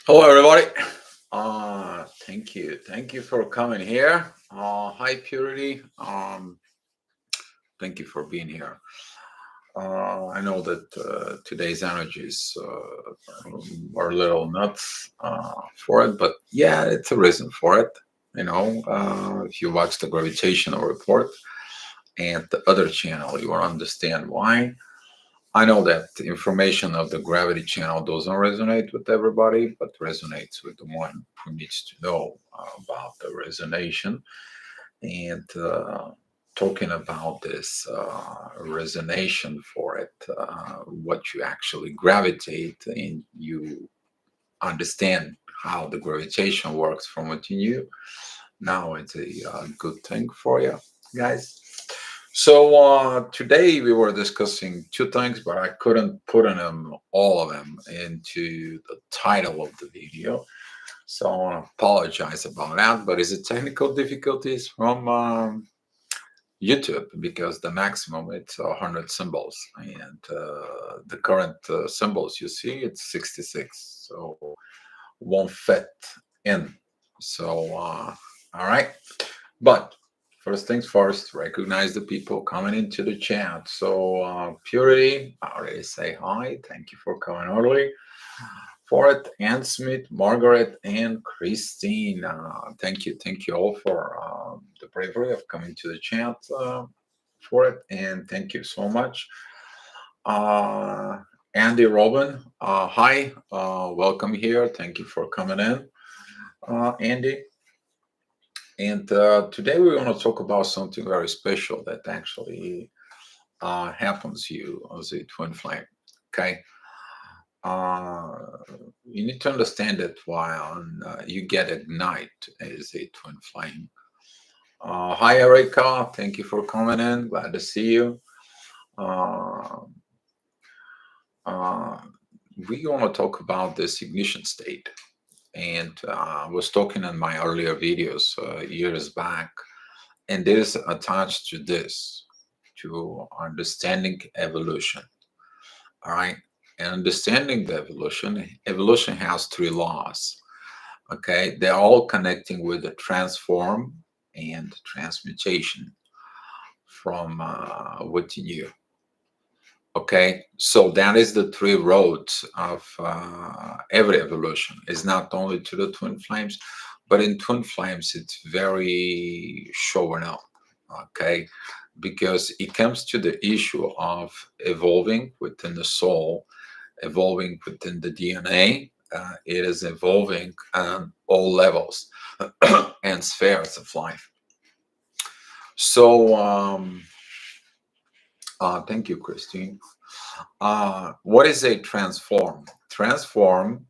Hello, everybody. Thank you for coming here. Hi, Purity. Thank you for being here. I know that today's energies are a little nuts for it, but yeah, it's a reason for it. If you watch the gravitational report and the other channel, you will understand why. I know that the information of the gravity channel doesn't resonate with everybody, but resonates with the one who needs to know about the resonation. And talking about this resonation for it, what you actually gravitate and you understand how the gravitation works from within you. Now it's a good thing for you guys. So today we were discussing two things, but I couldn't put in them all of them into the title of the video. So I want to apologize about that. But is it technical difficulties from YouTube because the maximum it's 100 symbols, and the current symbols you see it's 66, so won't fit in. So all right, but first things first, recognize the people coming into the chat. So, Purity, I already say hi. Thank you for coming early for it. Ann Smith, Margaret, and Christine. Thank you all for the bravery of coming to the chat for it. And thank you so much. Uh, Andy Robin, hi. Welcome here. Thank you for coming in, Andy. And today we want to talk about something very special that actually happens to you as a twin flame. Okay. Uh, you need to understand that while you get ignite as a twin flame. Hi, Erica. Thank you for coming in. Glad to see you. Uh, uh, we want to talk about this ignition state. And I was talking in my earlier videos years back, and this attached to this, to understanding evolution. All right. And understanding the evolution has three laws. Okay. They're all connecting with the transform and transmutation from within you. Okay. So that is the three roads of every evolution. It's not only to the twin flames, but in twin flames, it's very showing up. Okay. Because it comes to the issue of evolving within the soul, evolving within the DNA. It is evolving on all levels and spheres of life. So, thank you, Christine. What is a transform? Transform,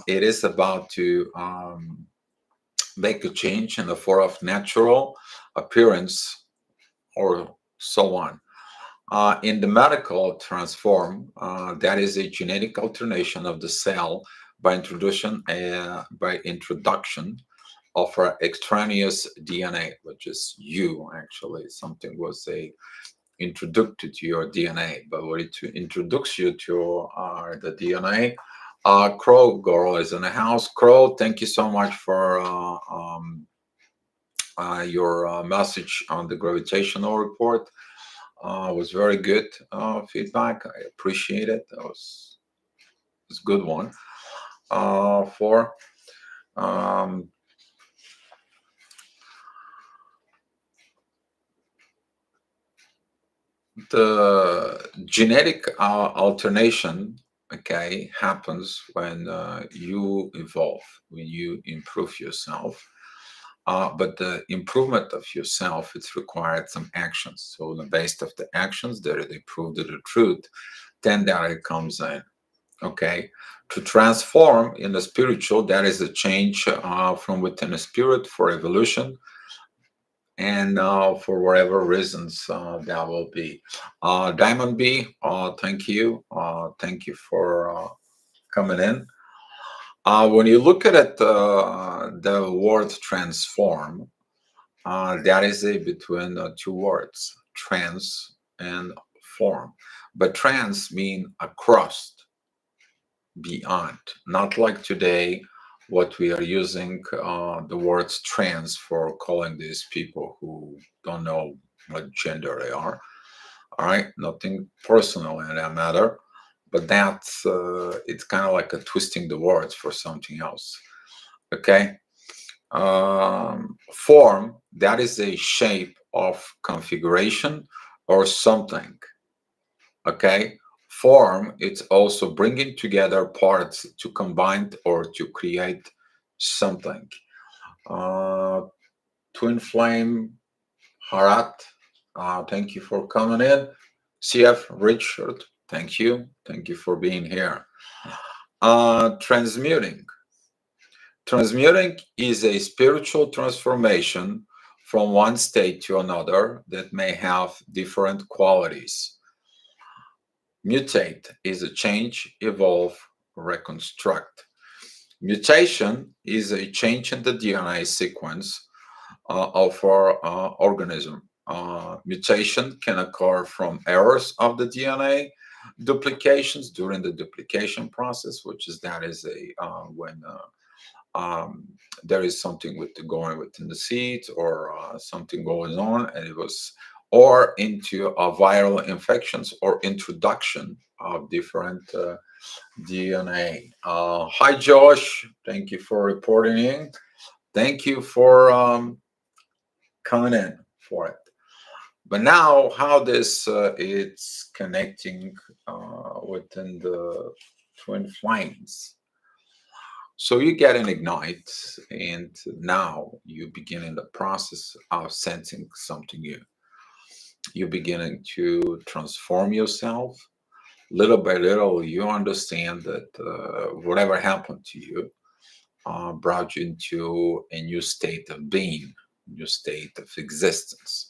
it is about to make a change in the form of natural appearance or so on. In the medical transform, that is a genetic alternation of the cell by introduction of extraneous DNA, which is you actually. Something was introduced to your DNA, but what it introduces you to the DNA. Crow Girl is in the house. Crow, thank you so much for your message on the gravitational report. Was very good feedback. I appreciate it. That was a good one. For um, the genetic alternation, okay, happens when you evolve, when you improve yourself. But the improvement of yourself, it's required some actions. So the based of the actions that they prove to the truth, then that it comes in. Okay, to transform in the spiritual, that is a change from within the spirit for evolution, and for whatever reasons that will be. Diamond B, thank you for coming in. When you look at it, the word transform, that is a between two words, trans and form. But trans mean across. beyond. Not like today, what we are using the words trans for calling these people who don't know what gender they are. All right, nothing personal in that matter, but that's it's kind of like a twisting the words for something else. Okay, form, that is a shape of configuration or something. Okay, form, it's also bringing together parts to combine or to create something. uh, Twin flame Harat, thank you for coming in. CF Richard, thank you for being here. Transmuting, transmuting is a spiritual transformation from one state to another that may have different qualities. Mutate is a change, evolve, reconstruct. Mutation is a change in the DNA sequence of our organism. Mutation can occur from errors of the DNA, duplications during the duplication process, which is that is a when there is something with the going within the seeds or something going on, and it was or into viral infections or introduction of different DNA. Hi, Josh. Thank you for reporting in. Thank you for coming in for it. But now, how this it's connecting within the twin flames. So you get an ignite, and now you begin in the process of sensing something new. You're beginning to transform yourself. Little by little, you understand that whatever happened to you brought you into a new state of being, new state of existence,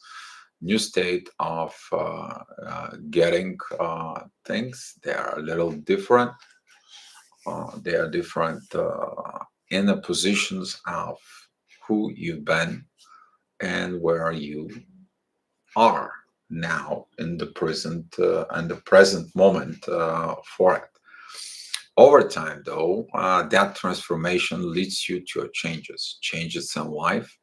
new state of getting things. They are a little different. They are different in the positions of who you've been and where you are now in the present and the present moment for it. Over time, though, that transformation leads you to changes in life,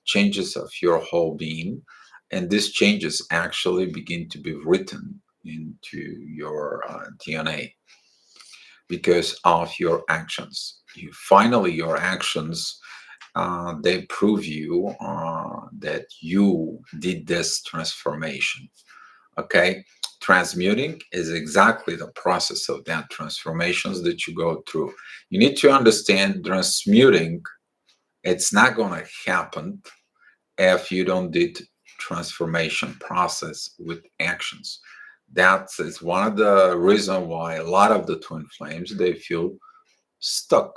changes of your whole being, and these changes actually begin to be written into your DNA because of your actions. Your actions, they prove you that you did this transformation. Okay, transmuting is exactly the process of that transformations that you go through. You need to understand transmuting, it's not going to happen if you don't did transformation process with actions. That is one of the reason why a lot of the twin flames, they feel stuck.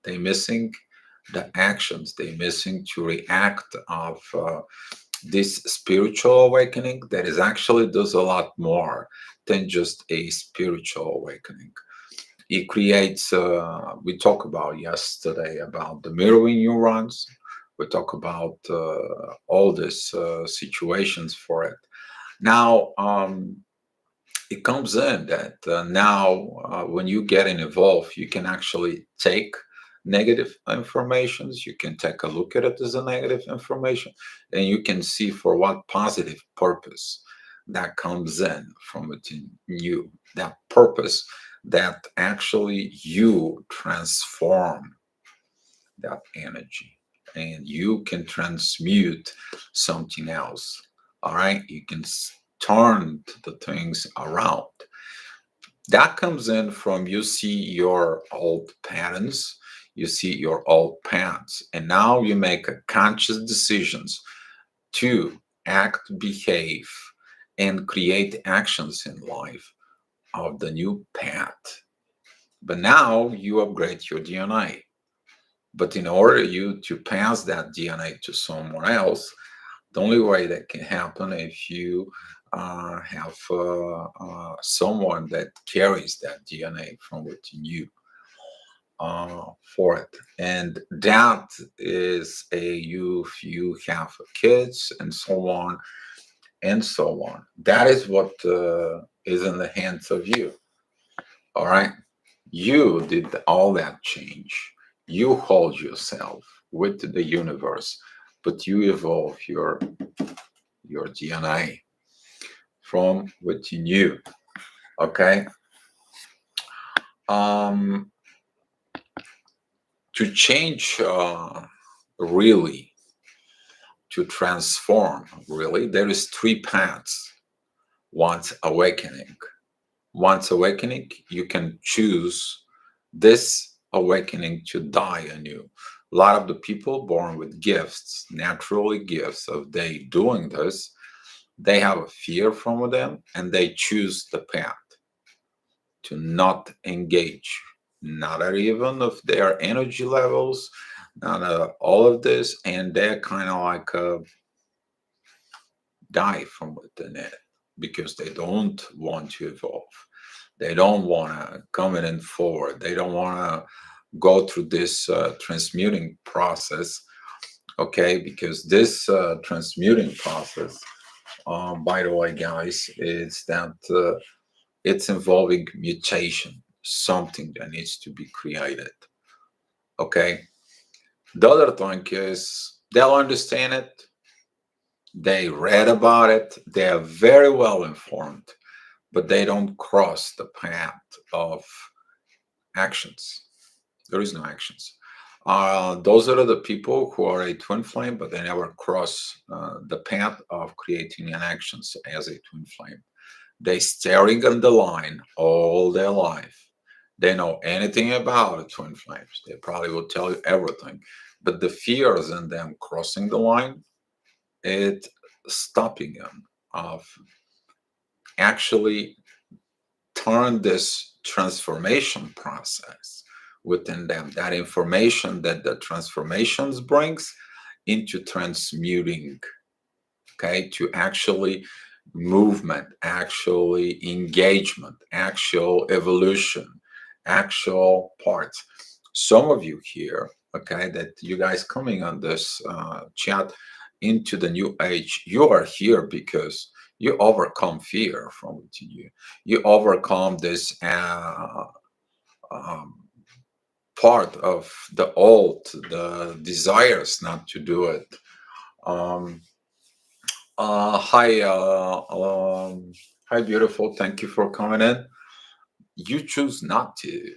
They missing the actions, they missing to react of this spiritual awakening that is actually does a lot more than just a spiritual awakening. It creates, we talked about yesterday about the mirroring neurons. We talk about all these situations for it. Now, it comes in that now when you get involved, you can actually take negative informations, you can take a look at it as a negative information, and you can see for what positive purpose that comes in from within you, that purpose that actually you transform that energy and you can transmute something else. All right, you can turn the things around. That comes in from you see your old patterns, you see your old paths, and now you make a conscious decisions to act, behave, and create actions in life of the new path. But now you upgrade your DNA. But in order you to pass that DNA to someone else, the only way that can happen if you have someone that carries that DNA from within you for it. And that is you have kids and so on and so on. That is what is in the hands of you. All right. You did all that change. You hold yourself with the universe, but you evolve your DNA from within you. Okay. Um, to change, really, to transform, really, there is three paths. Once awakening. Once awakening, you can choose this awakening to die anew. A lot of the people born with gifts, naturally gifts of they doing this, they have a fear from within and they choose the path to not engage, not at even of their energy levels, not all of this, and they're kind of like die from within it because they don't want to evolve. They don't want to come in forward. They don't want to go through this transmuting process. Okay, because this transmuting process, by the way, guys, is that it's involving mutation, something that needs to be created. Okay, the other thing is they'll understand it. They read about it. They are very well informed, but they don't cross the path of actions. There is no actions. Those are the people who are a twin flame, but they never cross the path of creating an actions as a twin flame. They staring on the line all their life. They know anything about twin flames. They probably will tell you everything. But the fears in them crossing the line, it stopping them of actually turn this transformation process within them, that information that the transformations brings into transmuting, okay, to actually movement, actually engagement, actual evolution, actual parts. Some of you here, okay, that you guys coming on this chat into the new age, you are here because you overcome fear from within you. You overcome this um, part of the old, the desires not to do it. Um, Hi, hi, beautiful. Thank you for coming in. You choose not to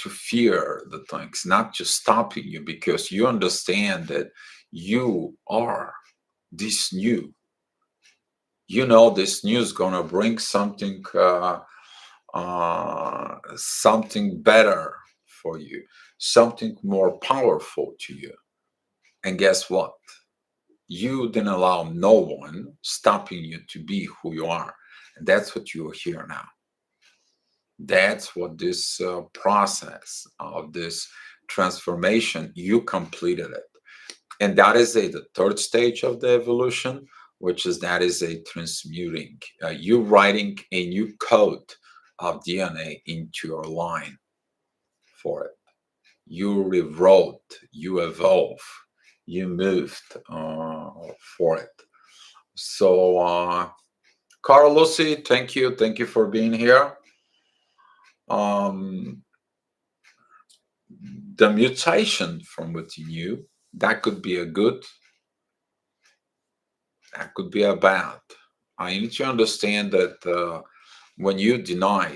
fear the things, not to stopping you because you understand that you are this new. You know this new is gonna bring something better for you, something more powerful to you. And guess what? You didn't allow no one stopping you to be who you are. And that's what you're here now. That's what this process of this transformation, you completed it. And that is the third stage of the evolution, which is that is a transmuting. You writing a new code of DNA into your line for it. You rewrote, you evolve, you moved for it. So, Carl Lucy, thank you for being here. Um, the mutation from within you, that could be a good, that could be a bad. I need to understand that when you deny,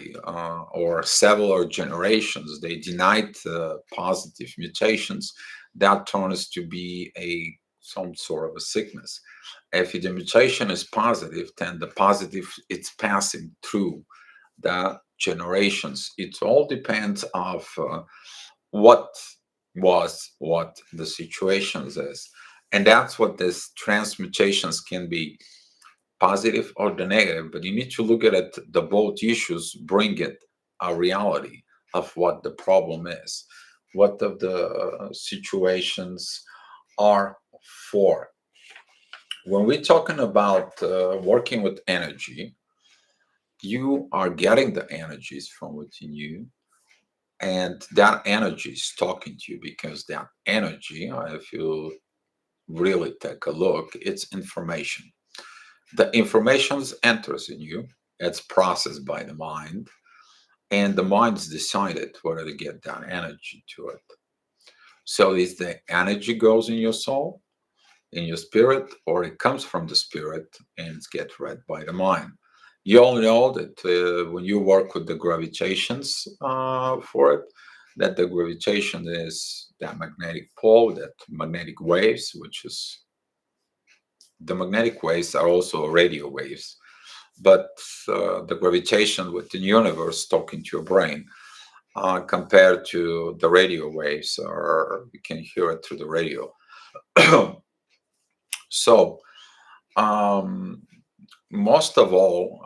or several generations, they denied positive mutations, that turns to be a some sort of a sickness. If the mutation is positive, then the positive it's passing through the generations. It all depends of what was what the situations is, and that's what this transmutations can be positive or the negative. But you need to look at it. The both issues bring it a reality of what the problem is, what of the situations are for. When we're talking about working with energy, you are getting the energies from within you, and that energy is talking to you because that energy, if you really take a look, it's information. The information enters in you, it's processed by the mind, and the mind's decided whether to get that energy to it. So is the energy goes in your soul, in your spirit, or it comes from the spirit and it's get read by the mind. You all know that when you work with the gravitations for it, that the gravitation is that magnetic pole, that magnetic waves, which is the magnetic waves are also radio waves, but the gravitation within the universe talking to your brain compared to the radio waves, or you can hear it through the radio. So, um, most of all,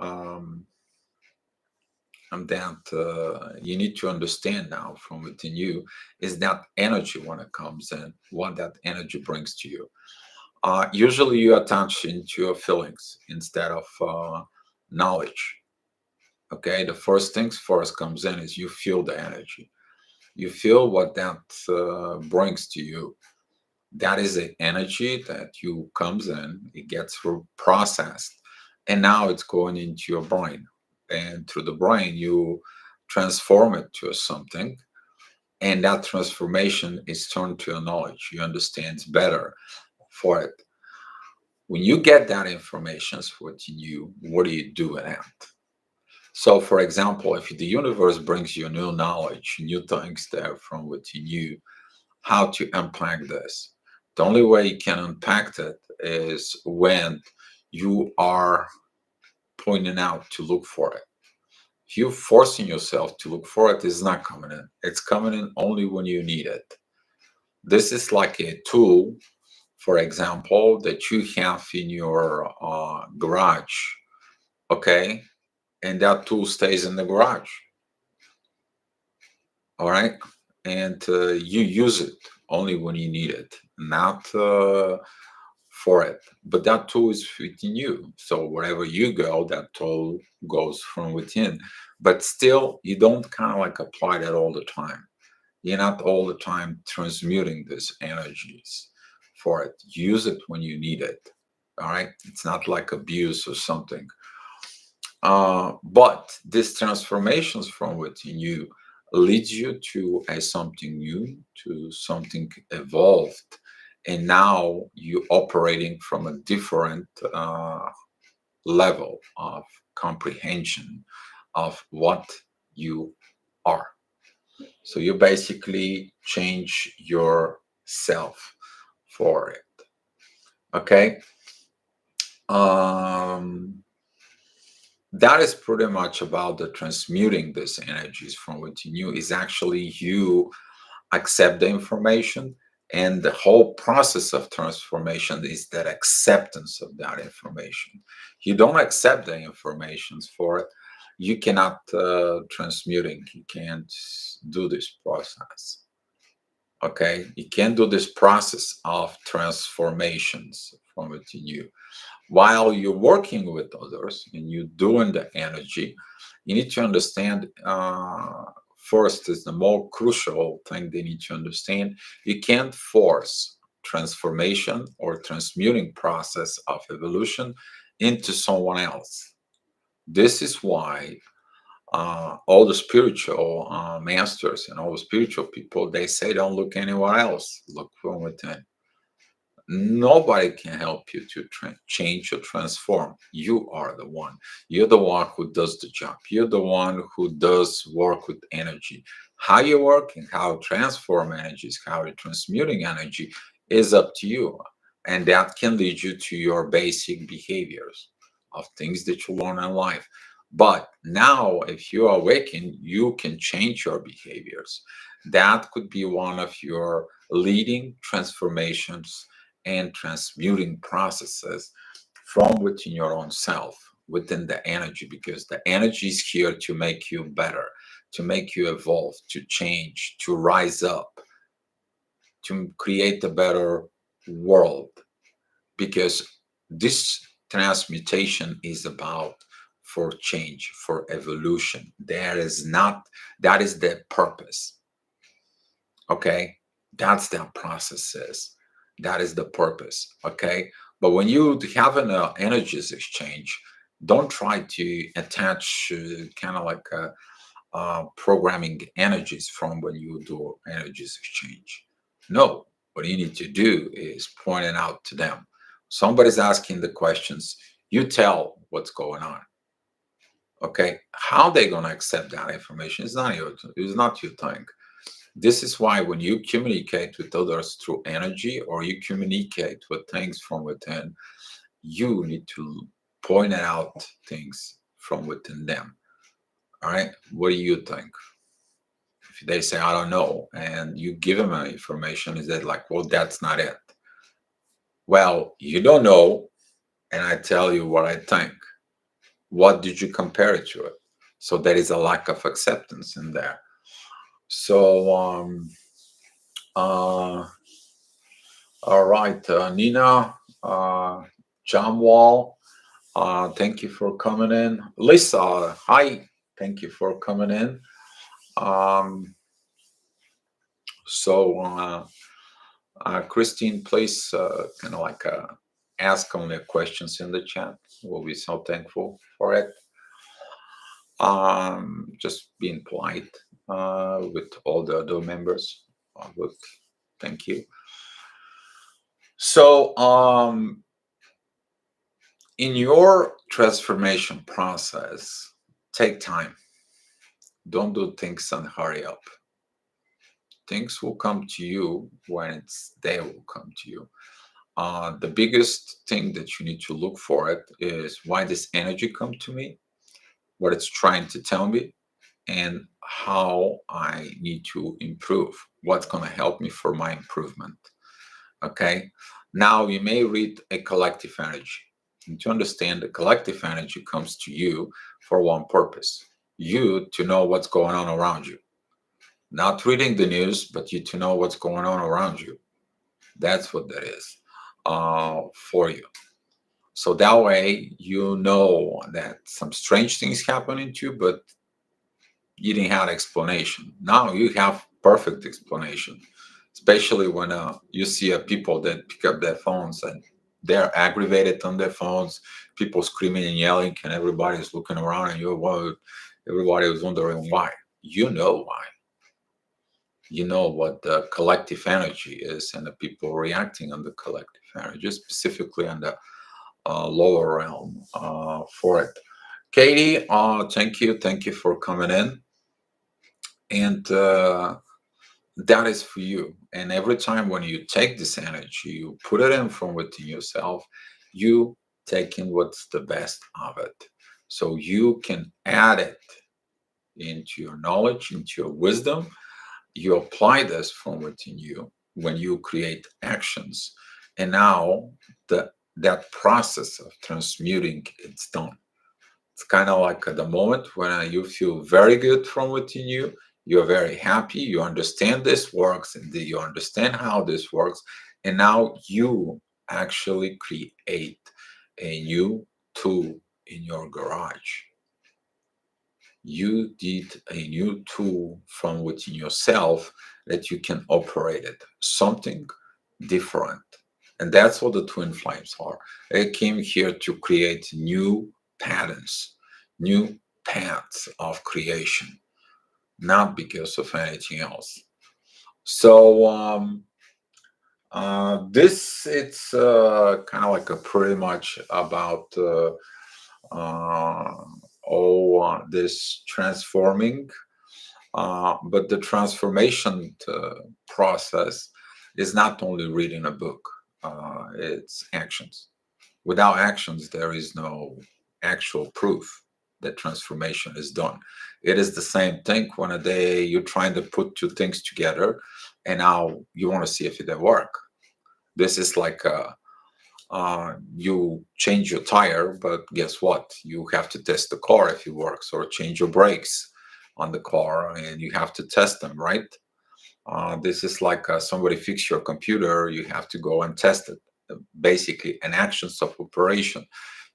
that you need to understand now from within you is that energy when it comes in, what that energy brings to you. Usually, you attach into your feelings instead of knowledge. Okay, the first things first comes in is you feel the energy. You feel what that brings to you. That is the energy that you comes in. It gets processed, and now it's going into your brain. And through the brain, you transform it to something, and that transformation is turned to a knowledge. You understand better for it. When you get that information within you, what do you do with that? So, for example, if the universe brings you new knowledge, new things there from within you, how to unpack this? The only way you can unpack it is when you are pointing out to look for it. If you're forcing yourself to look for it, it's not coming in. It's coming in only when you need it. This is like a tool, for example, that you have in your garage, okay? And that tool stays in the garage. All right. And you use it only when you need it, not for it. But that tool is within you. So wherever you go, that tool goes from within. But still, you don't kind of like apply that all the time. You're not all the time transmuting these energies for it. Use it when you need it. All right. It's not like abuse or something. But these transformations from within you leads you to a something new, to something evolved, and now you operating from a different level of comprehension of what you are. So you basically change yourself for it. Okay. Um, that is pretty much about the transmuting these energies from within you is actually you accept the information, and the whole process of transformation is that acceptance of that information. You don't accept the informations for it, you cannot transmuting, you can't do this process. Okay, you can't do this process of transformations from within you while you're working with others and you're doing the energy. You need to understand, first is the more crucial thing they need to understand. You can't force transformation or transmuting process of evolution into someone else. This is why all the spiritual masters and all the spiritual people, they say don't look anywhere else, look from within. Nobody can help you to change or transform. You are the one. You're the one who does the job. You're the one who does work with energy. How you work and how transform energies, how you're transmuting energy is up to you. And that can lead you to your basic behaviors of things that you learn in life. But now, if you are awakened, you can change your behaviors. That could be one of your leading transformations and transmuting processes from within your own self, within the energy, because the energy is here to make you better, to make you evolve, to change, to rise up, to create a better world. Because this transmutation is about for change, for evolution. There is not, that is the purpose. Okay, that's that process is, that is the purpose. Okay, but when you have an energies exchange, don't try to attach kind of like programming energies from when you do energies exchange. No, what you need to do is point it out to them. Somebody's asking the questions, you tell what's going on. Okay, how they gonna accept that information is not your thing. This is why when you communicate with others through energy or you communicate with things from within, you need to point out things from within them. All right, what do you think? If they say I don't know, and you give them information, is that like, well, that's not it? Well, you don't know, and I tell you what I think. What did you compare it to it? So there is a lack of acceptance in there. So uh all right, Nina, Jamwal, thank you for coming in. Lisa, hi, thank you for coming in. Um, so Christine, please kind of like ask only questions in the chat. We'll be so thankful for it. Just being polite with all the other members. Would thank you. So, in your transformation process, take time. Don't do things and hurry up. Things will come to you when they will come to you. The biggest thing that you need to look for it is why this energy come to me, what it's trying to tell me, and how I need to improve. What's going to help me for my improvement. Okay. Now you may read a collective energy. And to understand the collective energy comes to you for one purpose. You to know what's going on around you. Not reading the news, but you to know what's going on around you. That's what that is for you. So that way you know that some strange things happening to you, but you didn't have explanation. Now you have perfect explanation, especially when you see people that pick up their phones and they're aggravated on their phones, people screaming and yelling, and everybody's looking around and everybody was wondering why. You know why. You know what the collective energy is and the people reacting on the collective energy, specifically on the lower realm for it. Katie, thank you for coming in. And that is for you. And every time when you take this energy, you put it in from within yourself, you take in what's the best of it. So you can add it into your knowledge, into your wisdom. You apply this from within you when you create actions. And now that process of transmuting, it's done. It's kind of like at the moment when you feel very good from within you, you're very happy, you understand this works, and you understand how this works, and now you actually create a new tool in your garage. You did a new tool from within yourself that you can operate it, something different. And that's what the twin flames are. They came here to create new patterns, new paths of creation, not because of anything else. So this it's kind of like a pretty much about all this transforming, but the transformation process is not only reading a book, it's actions. Without actions, there is no actual proof that transformation is done. It is the same thing when a day you're trying to put two things together and now you want to see if they work. This is like you change your tire, but guess what? You have to test the car if it works, or change your brakes on the car and you have to test them, right? This is like somebody fix your computer, you have to go and test it. Basically, an actions of operation.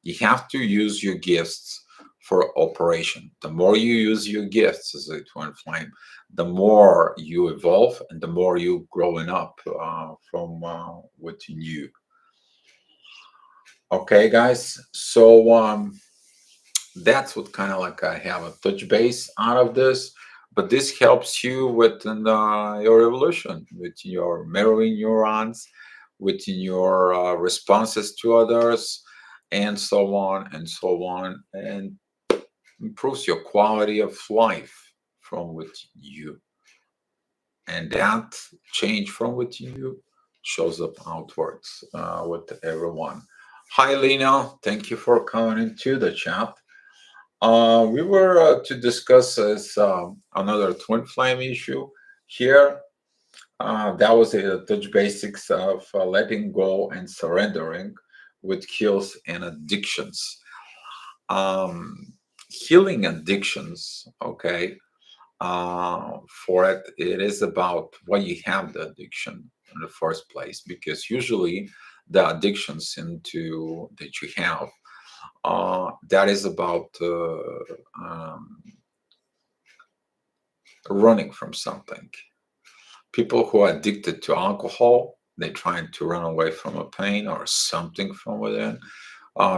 You have to use your gifts for operation. The more you use your gifts as a twin flame, the more you evolve and the more you growing up from within you. Okay, guys. So That's what kind of like I have a touch base out of this. But this helps you within your evolution, with your mirroring neurons, within your responses to others, and so on and so on, and improves your quality of life from within you. And that change from within you shows up outwards with everyone. Hi, Lena. Thank you for coming into the chat. We were to discuss this, another twin flame issue here. That was the touch basics of letting go and surrendering with kills and addictions. Um, Healing addictions, okay, for it, it is about why you have the addiction in the first place, because usually the addictions into that you have, that is about running from something. People who are addicted to alcohol, they're trying to run away from a pain or something from within.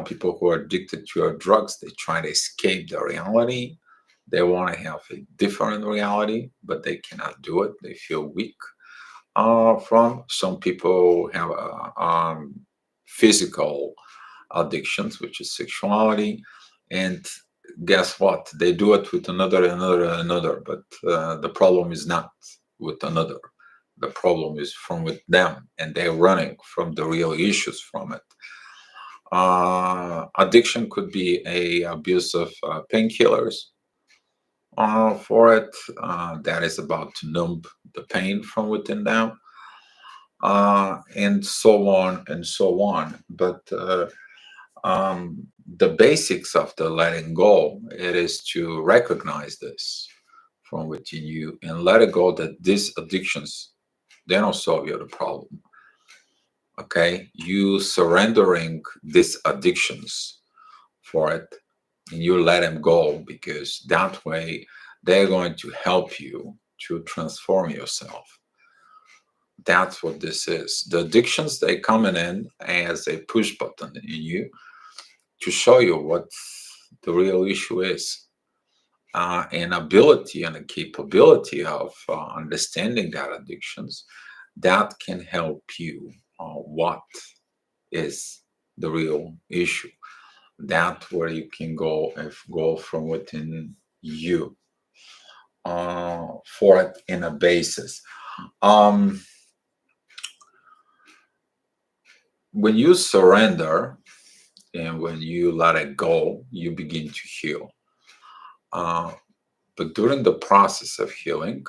People who are addicted to drugs, they try to escape the reality. They want to have a different reality, but they cannot do it. They feel weak. From some people have physical addictions, which is sexuality, and guess what? They do it with another. But the problem is not with another. The problem is from with them, and they're running from the real issues from it. Addiction could be a abuse of painkillers for it. That is about to numb the pain from within them, and so on and so on. But the basics of the letting go, it is to recognize this from within you and let it go that these addictions, they don't solve you the problem. Okay, you surrendering these addictions for it, and you let them go, because that way they're going to help you to transform yourself. That's what this is. The addictions, they coming in as a push button in you to show you what the real issue is. And ability and the capability of understanding that addictions, that can help you what is the real issue. That where you can go, if go from within you for it in a basis. Um, when you surrender and when you let it go, you begin to heal. Uh, but during the process of healing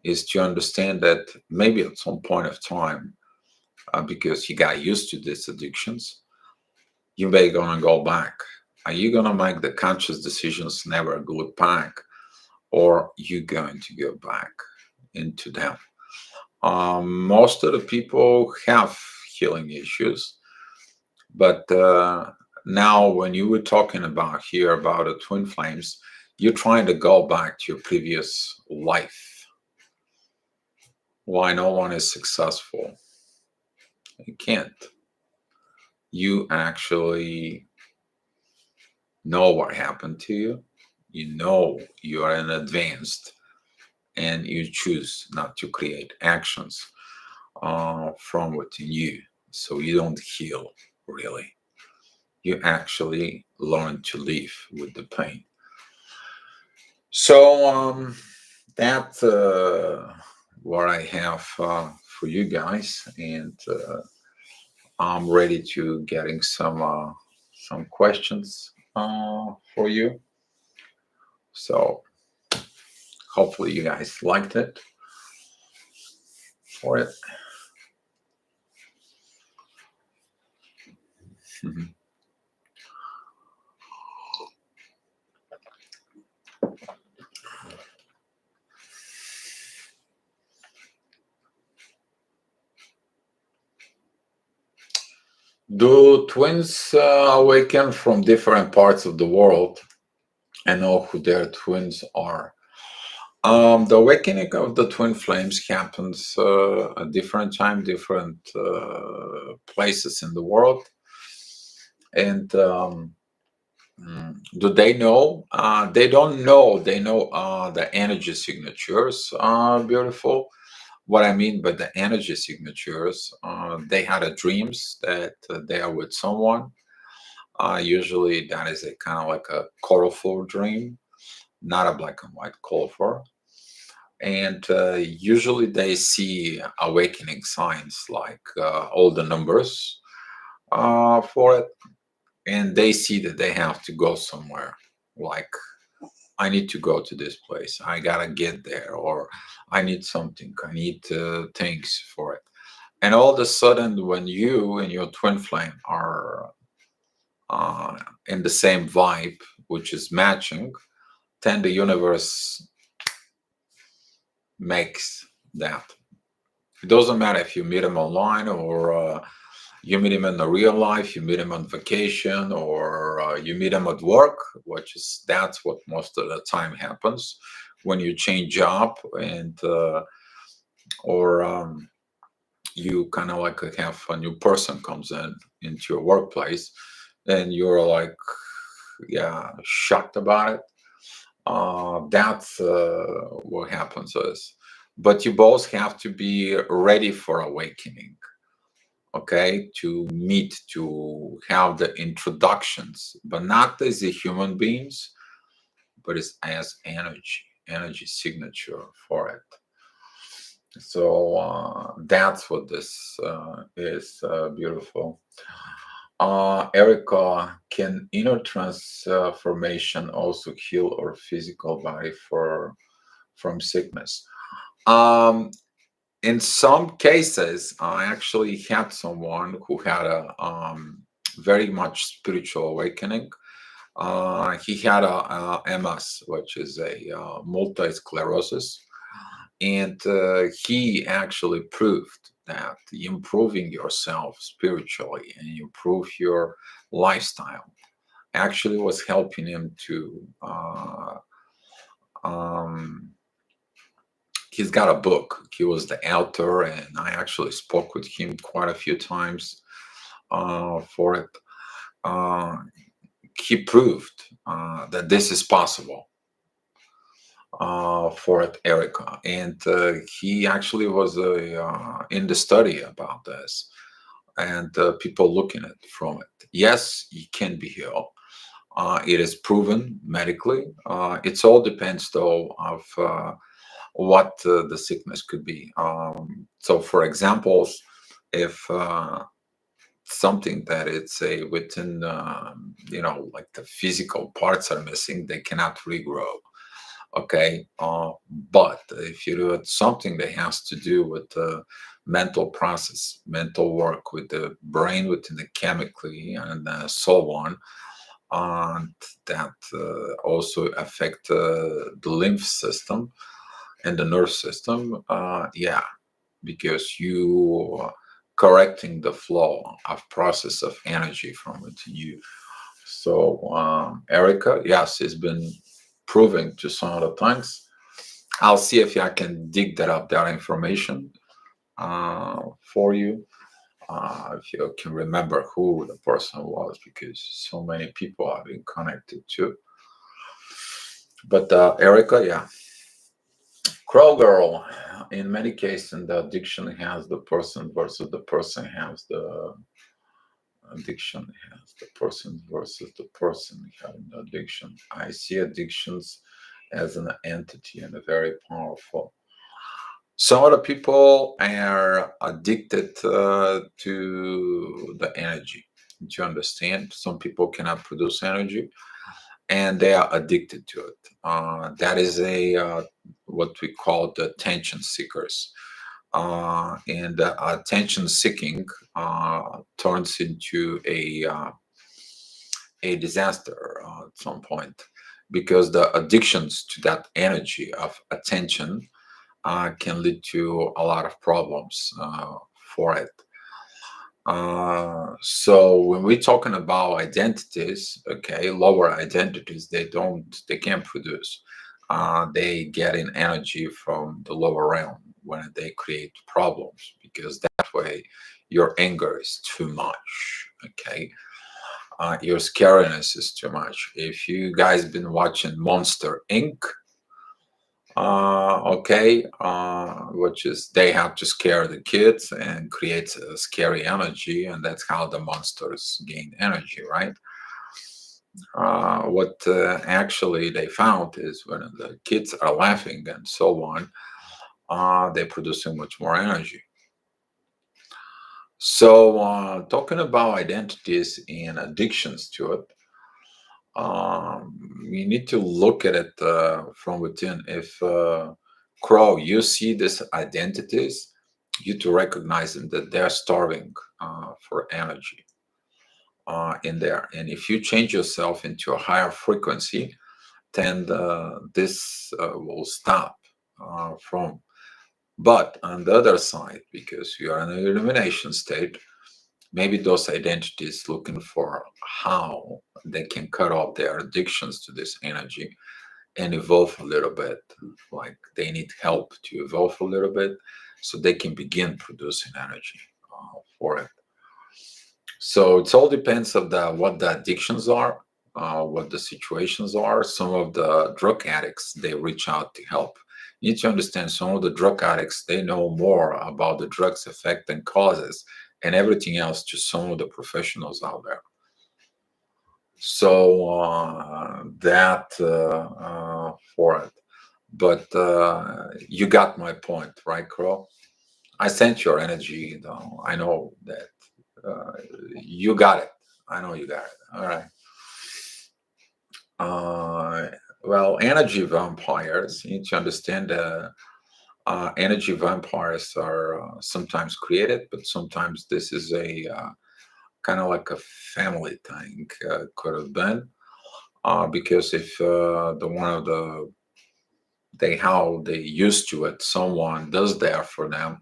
is to understand that maybe at some point of time, because you got used to these addictions, you may gonna go back. Are you gonna make the conscious decisions never go back, or you going to go back into them? Most of the people have healing issues, but now when you were talking about here about the twin flames, you're trying to go back to your previous life. Why no one is successful? You can't. You actually know what happened to you. You know you are an advanced, and you choose not to create actions from within you. So you don't heal really. You actually learn to live with the pain. So that's what I have for you guys, and I'm ready to getting some questions for you. So hopefully you guys liked it for it. Mhm. Do twins awaken from different parts of the world and know who their twins are? The awakening of the twin flames happens at different time, different places in the world, and Do they know? They don't know. They know the energy signatures. Beautiful. What I mean by the energy signatures, they had a dreams that they are with someone. Usually, that is a kind of like a colorful dream, not a black and white colorful. And usually, they see awakening signs like all the numbers for it, and they see that they have to go somewhere. Like, I need to go to this place. I gotta get there, or I need something. I need things for it. And all of a sudden, when you and your twin flame are uh, in the same vibe, which is matching, then the universe makes that. It doesn't matter if you meet him online or you meet him in the real life, you meet him on vacation, or you meet him at work, which is that's what most of the time happens when you change job and or you kind of like have a new person comes in into your workplace, and you're like, yeah, shocked about it. That's what happens is, but you both have to be ready for awakening, okay, to meet, to have the introductions, but not as a human beings, but as energy signature for it. So that's what this is. Beautiful. Erica, can inner transformation also heal our physical body for from sickness? Um, in some cases, I actually had someone who had a very much spiritual awakening. He had a MS, which is a multi sclerosis, and he actually proved that improving yourself spiritually and improve your lifestyle actually was helping him to um, he's got a book. He was the author, and I actually spoke with him quite a few times for it. Uh, he proved that this is possible for it, Erica, and he actually was in the study about this, and people looking at from it. Yes, he can be healed. It is proven medically. It all depends, though, of what the sickness could be. So, for examples, if something that it's a within, like the physical parts are missing, they cannot regrow. Okay, but if you do it something that has to do with the mental process, mental work with the brain, within the chemically, and so on, and that also affect the lymph system and the nerve system. Yeah, because you are correcting the flow of process of energy from it to you. So, Erica, yes, it's been proven to some other things. I'll see if I can dig that up, that information for you. If you can remember who the person was, because so many people have been connected to. But Erica, yeah, Crow Girl. In many cases, the addiction has the person versus the person has the addiction has the person versus the person having the addiction. I see addictions as an entity and a very powerful. Some other people are addicted to the energy. Do you understand? Some people cannot produce energy and they are addicted to it. That is a what we call the attention seekers. And attention seeking turns into a disaster at some point because the addictions to that energy of attention can lead to a lot of problems for it. So when we're talking about identities, okay, lower identities, they can't produce. They get in energy from the lower realm when they create problems because that way your anger is too much. Okay. your scariness is too much. If you guys been watching Monster Inc., okay, which is they have to scare the kids and create a scary energy, and that's how the monsters gain energy, right? What actually they found is when the kids are laughing and so on, they're producing much more energy. So, talking about identities and addictions to it, you need to look at it from within. If Crow, you see these identities, you to recognize them that they're starving for energy in there. And if you change yourself into a higher frequency, then this will stop from. But on the other side, because you are in an illumination state, maybe those identities looking for how they can cut off their addictions to this energy and evolve a little bit. Like they need help to evolve a little bit so they can begin producing energy for it. So it all depends of the what the addictions are, what the situations are. Some of the drug addicts they reach out to help. You need to understand some of the drug addicts they know more about the drugs effect and causes and everything else to some of the professionals out there. So that for it. But you got my point, right, Crow? I sense your energy. Though. I know that uh, you got it. I know you got it. All right. Well, energy vampires, you need to understand energy vampires are sometimes created, but sometimes this is a kind of like a family thing, could have been. Because if the one of the they how they used to it, someone does that for them,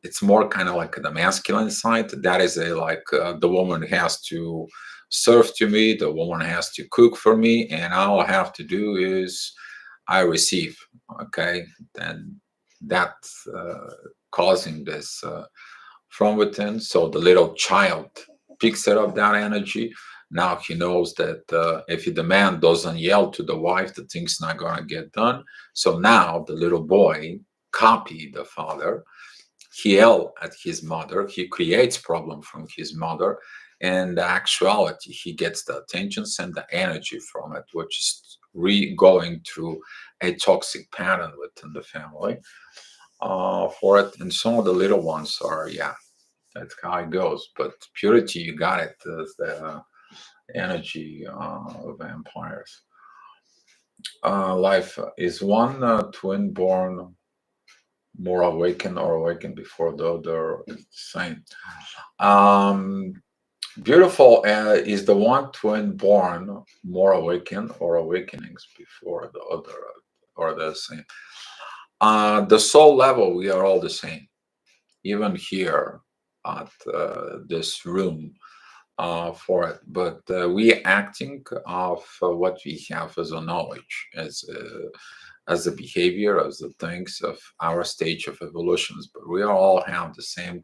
it's more kind of like the masculine side. That is a like the woman has to serve to me, the woman has to cook for me, and all I have to do is I receive. Okay, then that's causing this from within. So the little child picks it up that energy. Now he knows that if the man doesn't yell to the wife, the thing's not gonna get done. So now the little boy copy the father, he yell at his mother, he creates problem from his mother, and the actuality he gets the attentions and the energy from it, which is going through a toxic pattern within the family for it. And some of the little ones are, yeah, that's how it goes. But purity, you got it, is the energy of vampires. Life is one twin born more awakened or awakened before the other is the same. Um, Beautiful is the one twin born more awakened or awakenings before the other or the same. The soul level, we are all the same. Even here at this room for it, but we acting of what we have as a knowledge, as a behavior, as the things of our stage of evolutions. But we all have the same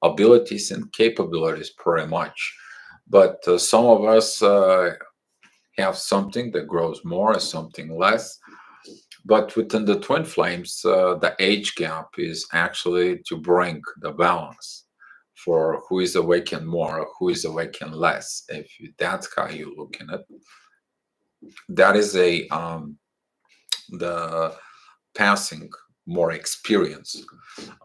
abilities and capabilities pretty much. But some of us have something that grows more, something less. But within the twin flames, the age gap is actually to bring the balance for who is awakened more, who is awakened less. If that's how you look at it, that is a the passing more experience.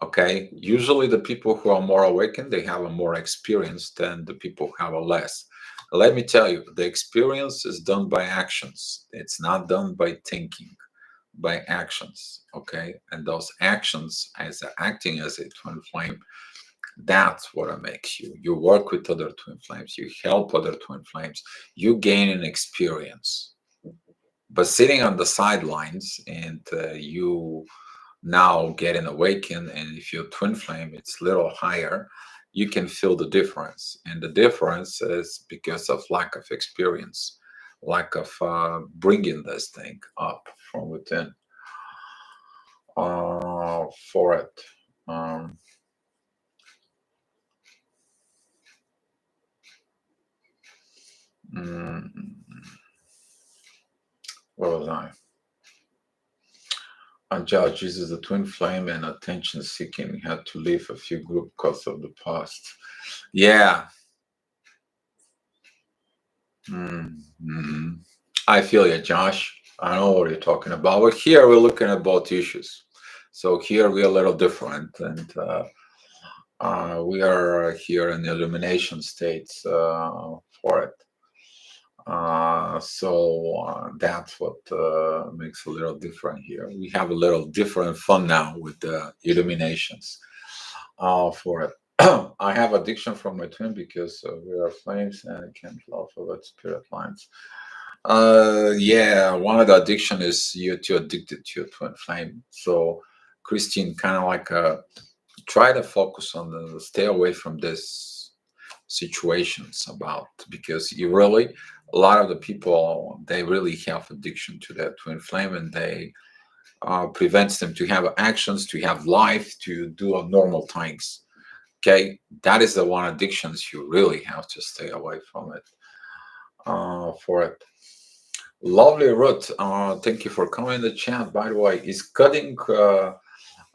Okay, usually the people who are more awakened they have a more experience than the people who have a less. Let me tell you, the experience is done by actions. It's not done by thinking, by actions. Okay, and those actions as acting as a twin flame, that's what it makes you. You work with other twin flames, you help other twin flames, you gain an experience. But sitting on the sidelines and you now getting awakened, and if your twin flame it's a little higher, you can feel the difference. And the difference is because of lack of experience, lack of bringing this thing up from within for it. Um, Mm, where was I? Judge uses the twin flame and attention seeking had to leave a few group because of the past. Yeah. Mm-hmm. I feel you, Josh. I know what you're talking about. But here we're looking at both issues. So here we're a little different, and we are here in the illumination states for it. That's what makes a little different here. We have a little different fun now with the illuminations for it. I have addiction from my twin because we are flames and I can't love about spirit lines. Yeah, one of the addiction is you're too addicted to your twin flame. So, Christine, kind of like try to focus on the stay away from this situations about because you really a lot of the people they really have addiction to that twin flame and they prevents them to have actions to have life to do a normal things. Okay, that is the one addictions you really have to stay away from it for it. Lovely, Ruth. Thank you for coming in the chat. By the way, is cutting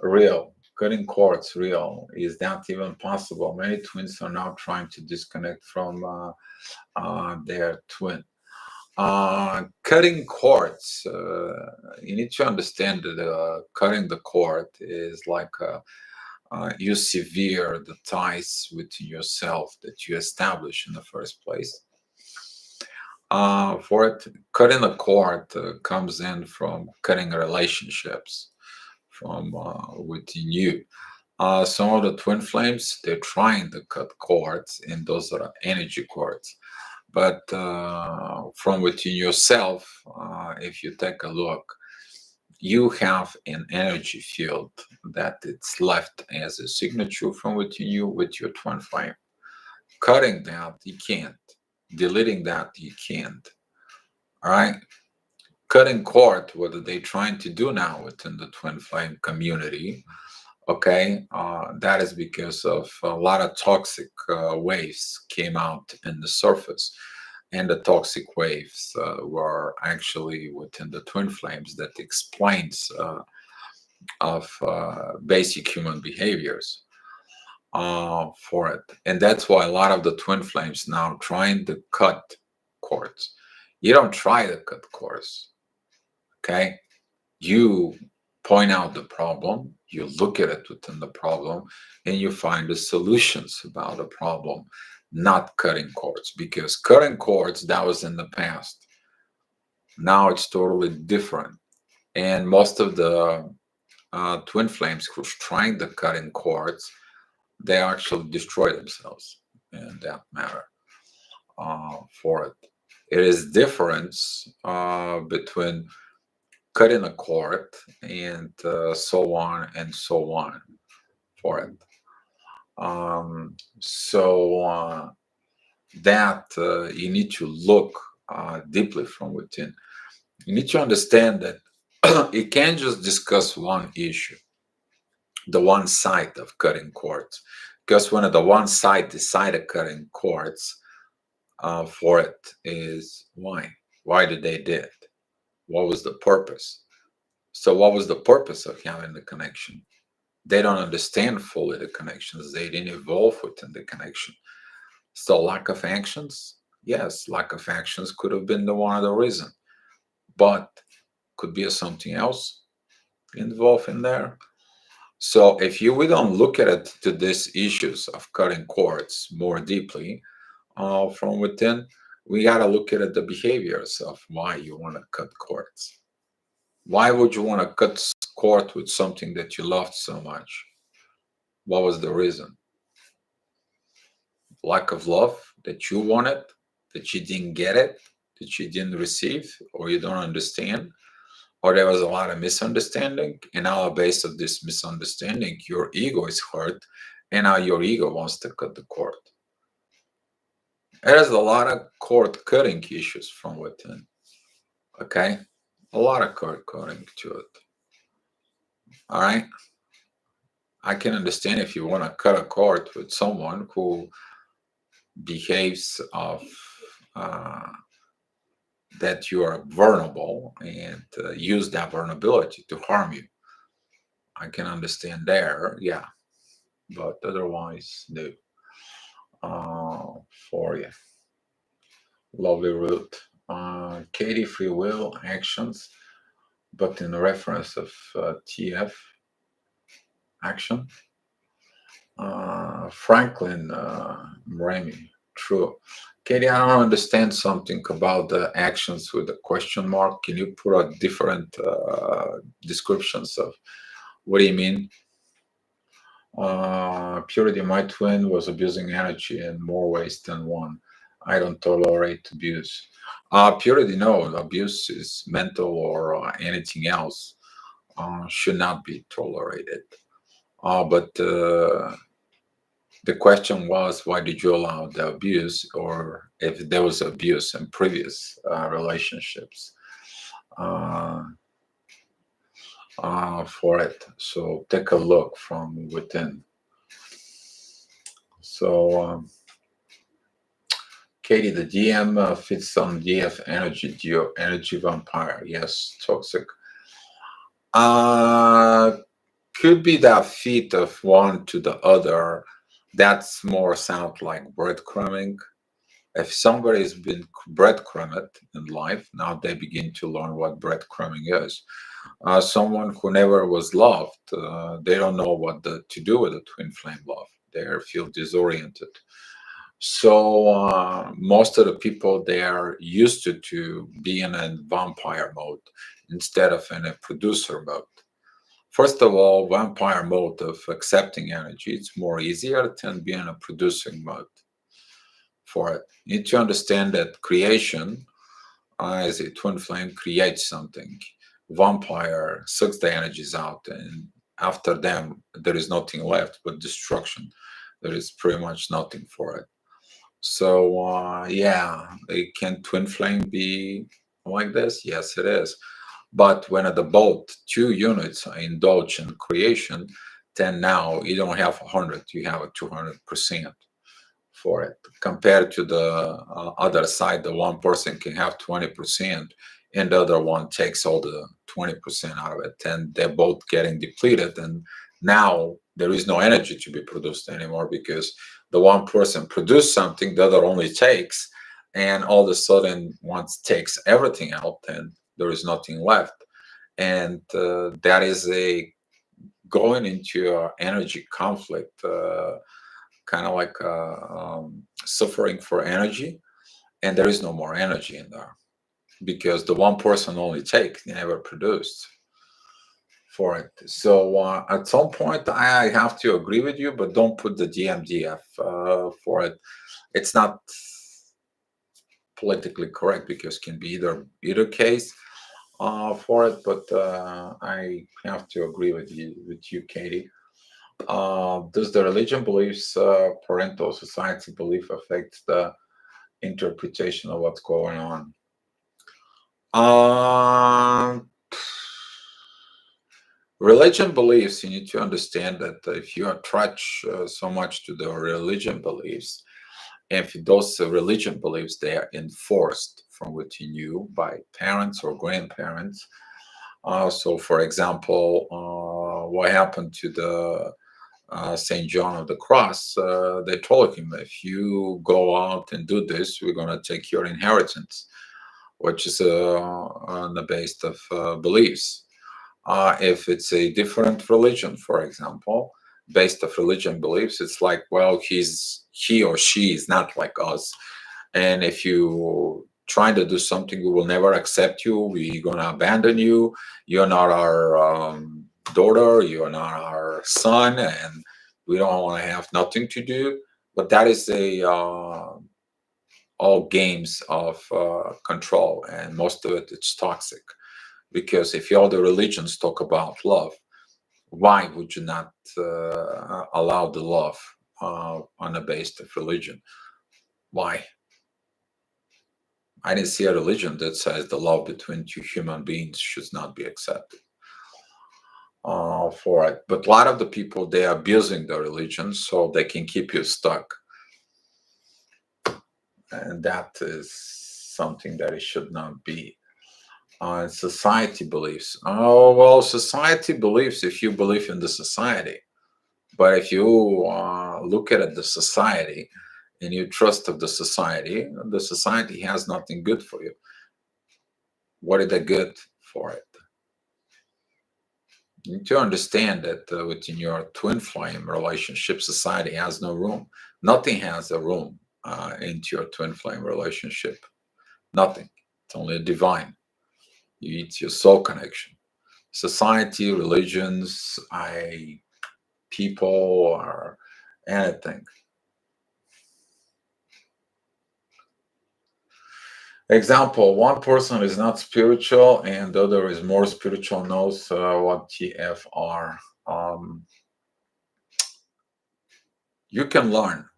real? Cutting cords real? Is that even possible? Many twins are now trying to disconnect from their twin. Cutting cords. You need to understand that cutting the cord is like you sever the ties within yourself that you establish in the first place. For it, cutting a cord comes in from cutting relationships from within you. Some of the twin flames, they're trying to cut cords, and those are energy cords. But from within yourself, if you take a look, you have an energy field that it's left as a signature from within you with your twin flame. Cutting that, you can't. Deleting that, you can't. All right. Cutting cord, what are they trying to do now within the twin flame community? Okay, that is because of a lot of toxic waves came out in the surface, and the toxic waves were actually within the twin flames. That explains of basic human behaviors for it, and that's why a lot of the twin flames now trying to cut cords. You don't try to cut cords, okay? You point out the problem, you look at it within the problem, and you find the solutions about the problem, not cutting cords. Because cutting cords, that was in the past. Now it's totally different. And most of the twin flames who's trying to cutting cords, they actually destroy themselves in that matter for it. It is difference between cutting a cord and so on and so on for it. So that you need to look deeply from within. You need to understand that you can't just discuss one issue, the one side of cutting cords, because when the one side decided cutting cords for it is why did they did it? What was the purpose? So what was the purpose of having the connection? They don't understand fully the connections. They didn't evolve within the connection. So lack of actions, yes, lack of actions could have been the one of the reason, but could be something else involved in there. So if we don't look at it to these issues of cutting cords more deeply from within, we got to look at the behaviors of why you want to cut cords. Why would you want to cut cord with something that you loved so much? What was the reason? Lack of love that you wanted, that you didn't get it, that you didn't receive, or you don't understand, or there was a lot of misunderstanding. And now, based on this misunderstanding, your ego is hurt, and now your ego wants to cut the cord. There's a lot of cord cutting issues from within. Okay, a lot of cord cutting to it. All right. I can understand if you want to cut a cord with someone who behaves of uh, that you are vulnerable and use that vulnerability to harm you. I can understand there, yeah, but otherwise, no. For you, lovely root. Katie, free will actions, but in reference of TF action. Franklin Remy, true. Katie, I don't understand something about the actions with the question mark. Can you put out different descriptions of what do you mean? Purity, my twin was abusing energy in more ways than one. I don't tolerate abuse. Purity, no, abuse is mental or anything else should not be tolerated. But the question was, why did you allow the abuse, or if there was abuse in previous relationships uh, for it. So take a look from within. So, Katie, the DM fits on DF energy, Geo energy vampire. Yes, toxic. Uh, could be that feet of one to the other. That's more sound like breadcrumbing. If somebody has been breadcrumbed in life, now they begin to learn what breadcrumbing is. Someone who never was loved, they don't know to do with a twin flame love. They feel disoriented. So most of the people they are used to be in a vampire mode instead of in a producer mode. First of all, vampire mode of accepting energy, it's more easier than being in a producing mode for it. You need to understand that creation, as a twin flame, creates something. Vampire sucks the energies out, and after them, there is nothing left but destruction. There is pretty much nothing for it. So, yeah, can twin flame be like this? Yes, it is. But when at the both two units indulge in creation, then now you don't have 100, you have a 200% for it. Compared to the other side, the one person can have 20%, and the other one takes all the 20% out of it, and they're both getting depleted. And now there is no energy to be produced anymore because the one person produced something, the other only takes, and all of a sudden, once takes everything out, then there is nothing left. And that is a going into energy conflict. Kind of like suffering for energy, and there is no more energy in there because the one person only take never produced for it. So at some point, I have to agree with you, but don't put the DMDF for it. It's not politically correct because it can be either case for it. But I have to agree with you, Katie. Does the religion beliefs, parental society belief affect the interpretation of what's going on? Um, Religion beliefs, you need to understand that if you attach so much to the religion beliefs, if those religion beliefs they are enforced from within you by parents or grandparents. So, for example, what happened to the St. John of the Cross, they told him, if you go out and do this, we're going to take your inheritance, which is on the base of beliefs. If it's a different religion, for example, based of religion beliefs, it's like, well, he or she is not like us, and if you trying to do something, we will never accept you. We're gonna abandon you. You're not our daughter. You're not our son, and we don't want to have nothing to do. But that is a all games of control, and most of it it's toxic. Because if all the religions talk about love, why would you not allow the love on the base of religion? Why? I didn't see a religion that says the love between two human beings should not be accepted for it. But a lot of the people, they are abusing the religion so they can keep you stuck and that is something that it should not be. Society beliefs. Oh, well, society beliefs if you believe in the society. But if you look at the society and you trust of the society has nothing good for you. What is the good for it? You need to understand that within your twin flame relationship, society has no room. Nothing has a room into your twin flame relationship. Nothing. It's only a divine. It's your soul connection. Society, religions, people, or anything. Example: one person is not spiritual and the other is more spiritual, knows what TFR. You can learn.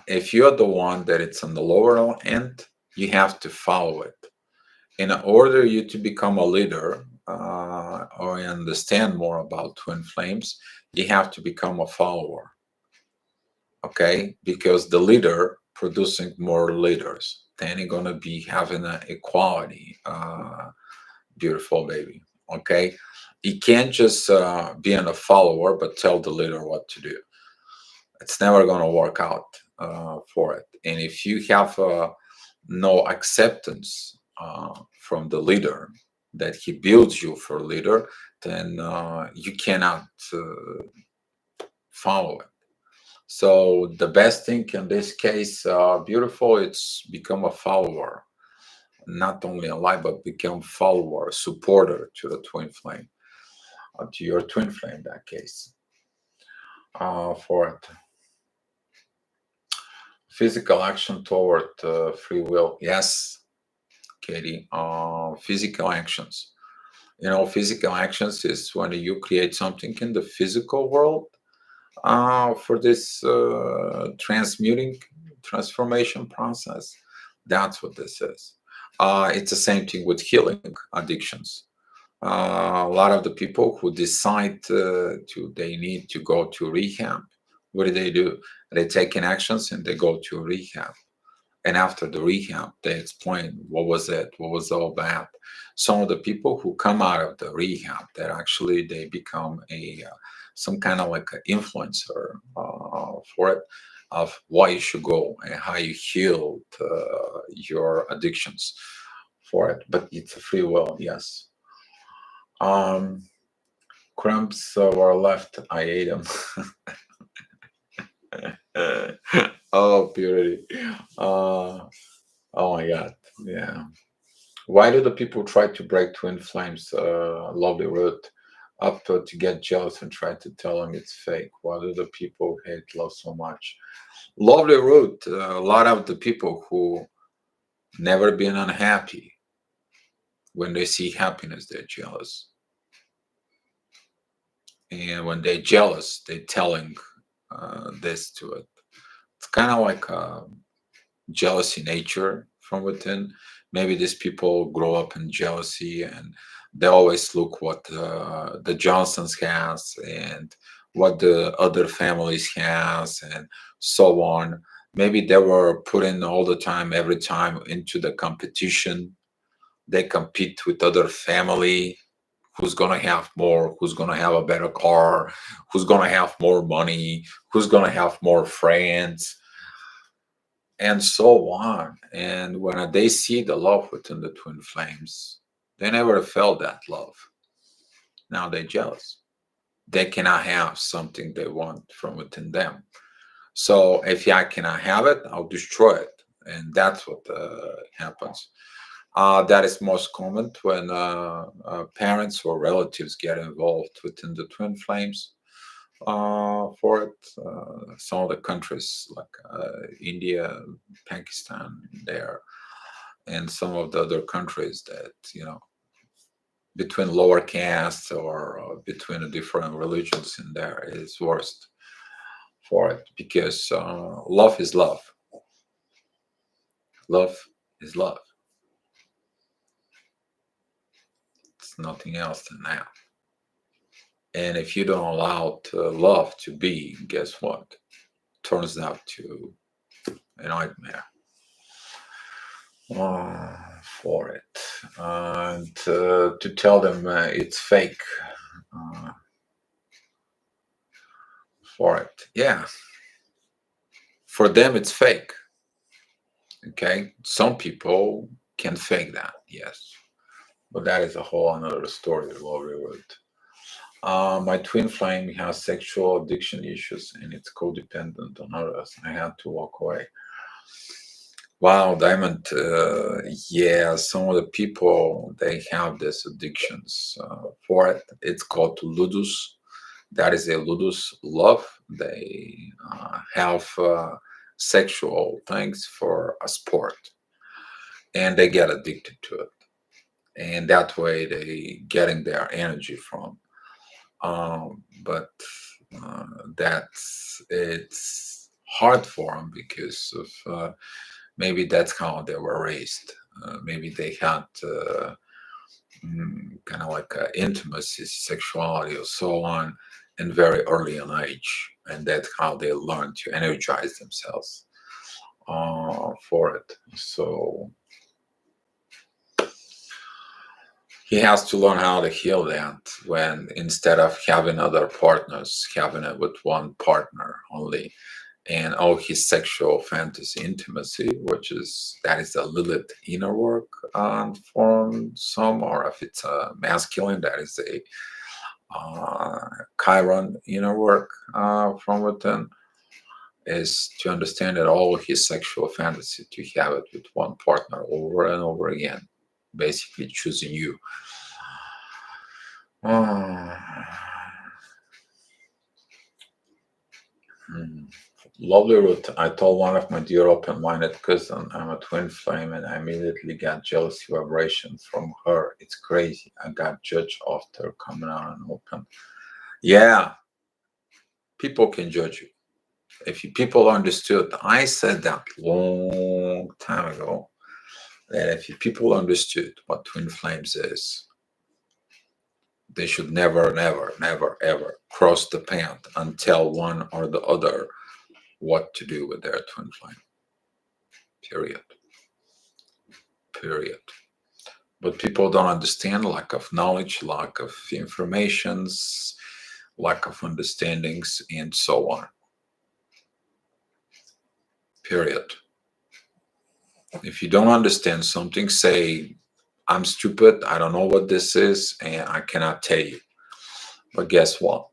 If you're the one that it's on the lower end, you have to follow it. In order you to become a leader or understand more about twin flames, you have to become a follower. Okay, because the leader producing more leaders, then you're gonna be having an equality. Beautiful baby. Okay, you can't just being a follower but tell the leader what to do. It's never gonna work out for it. And if you have no acceptance from the leader that he builds you for a leader, then you cannot follow it. So the best thing in this case, beautiful, it's become a follower, not only alive, but become follower, supporter to the twin flame, to your twin flame in that case. For it. Physical action toward free will. Yes, Katie. Physical actions. Physical actions is when you create something in the physical world for this transmuting transformation process. That's what this is. It's the same thing with healing addictions. A lot of the people who decide they need to go to rehab, what do? They take in actions and they go to rehab. And after the rehab, they explain what was it, what was all bad. Some of the people who come out of the rehab, that actually they become a some kind of like an influencer for it, of why you should go and how you healed your addictions for it. But it's a free will, yes. Um, Crumbs were left. I ate them. Oh, purity. Oh my God. Yeah. Why do the people try to break twin flames? Lovely root up to get jealous and try to tell them it's fake. Why do the people hate love so much? Lovely root. A lot of the people who never been unhappy, when they see happiness, they're jealous. And when they're jealous, they're telling this to it. It's kind of like jealousy nature from within. Maybe these people grow up in jealousy and they always look what the Johnsons has and what the other families has and so on. Maybe they were put in all the time, every time into the competition. They compete with other family, who's going to have more, who's going to have a better car, who's going to have more money, who's going to have more friends, and so on. And when they see the love within the twin flames, they never felt that love. Now they're jealous. They cannot have something they want from within them. So if I cannot have it, I'll destroy it. And that's what happens. That is most common when parents or relatives get involved within the twin flames for it. Some of the countries like India, Pakistan, there, and some of the other countries that, between lower castes or between the different religions in there is worst for it, because love is love. Love is love. It's nothing else than that. And if you don't allow love to be, guess what? Turns out to a nightmare. for it, and to tell them it's fake uh, for it. Yeah, for them it's fake. Okay, some people can fake that, yes, but that is a whole another story. Lovely word. My twin flame has sexual addiction issues and it's codependent on others. I had to walk away. Wow, Diamond. Yeah, some of the people they have these addictions for it. It's called ludus. That is a ludus love. They have sexual things for a sport, and they get addicted to it, and that way they getting their energy from. But that's it's hard for them because of maybe that's how they were raised. Maybe they had kind of like intimacy, sexuality, or so on, in very early in age, and that's how they learn to energize themselves for it. So he has to learn how to heal that when instead of having other partners, having it with one partner only, and all his sexual fantasy intimacy, which is that is a Lilith inner work from some, or if it's a masculine, that is a Chiron inner work from within, is to understand that all his sexual fantasy to have it with one partner over and over again, basically choosing you. Hmm. Lovely Ruth. I told one of my dear open-minded cousins I'm a twin flame and I immediately got jealousy vibrations from her. It's crazy. I got judged after coming out and open. Yeah, people can judge you. If you, people understood, I said that long time ago, that if you, people understood what twin flames is, they should never, never, never, ever cross the path and tell one or the other what to do with their twin flame. Period. Period. But people don't understand, lack of knowledge, lack of informations, lack of understandings, and so on. Period. If you don't understand something, say, I'm stupid, I don't know what this is, and I cannot tell you. But guess what?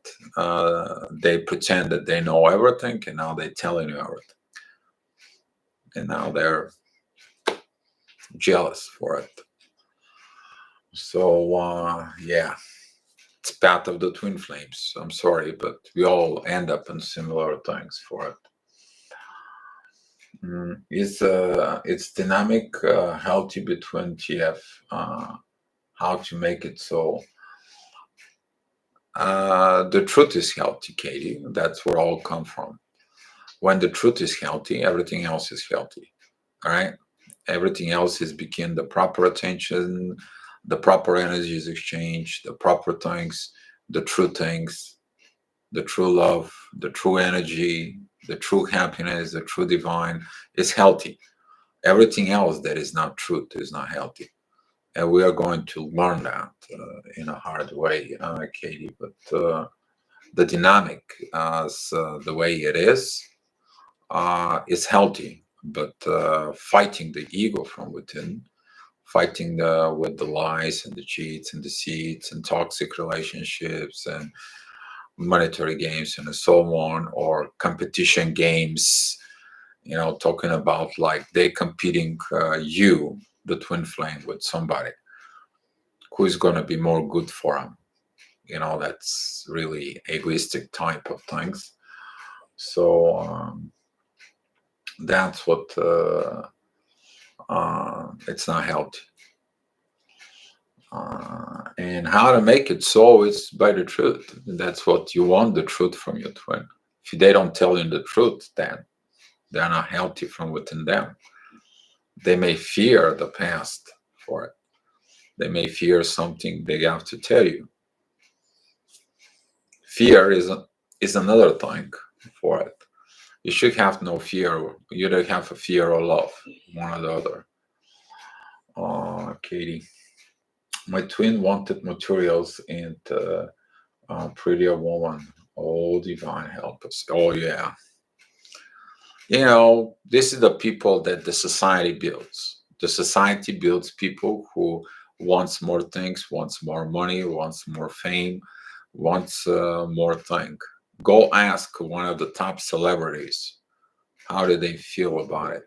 They pretend that they know everything, and now they're telling you everything. And now they're jealous for it. So, yeah, it's path of the twin flames. I'm sorry, but we all end up in similar things for it. It's dynamic, healthy between TF. How to make it so the truth is healthy, Katie. That's where all come from. When the truth is healthy, everything else is healthy. All right, everything else is begin the proper attention, the proper energy is exchanged, the proper things, the true things, the true love, the true energy, the true happiness, the true divine is healthy. Everything else that is not truth is not healthy. And we are going to learn that in a hard way, Katie. But the dynamic, the way it is healthy. But fighting the ego from within, fighting with the lies and the cheats and deceits and toxic relationships and monetary games and so on, or competition games, talking about like they competing you, the twin flame, with somebody who is going to be more good for them. That's really egoistic type of things. So that's what it's not healthy. And how to make it so is by the truth. That's what you want, the truth from your twin. If they don't tell you the truth, then they're not healthy from within them. They may fear the past for it. They may fear something they have to tell you. Fear is another thing for it. You should have no fear. You don't have a fear or love, one or the other. Katie, my twin wanted materials and prettier woman. Oh, divine help us. Oh, yeah. This is the people that the society builds. The society builds people who wants more things, wants more money, wants more fame, wants more thing. Go ask one of the top celebrities how do they feel about it,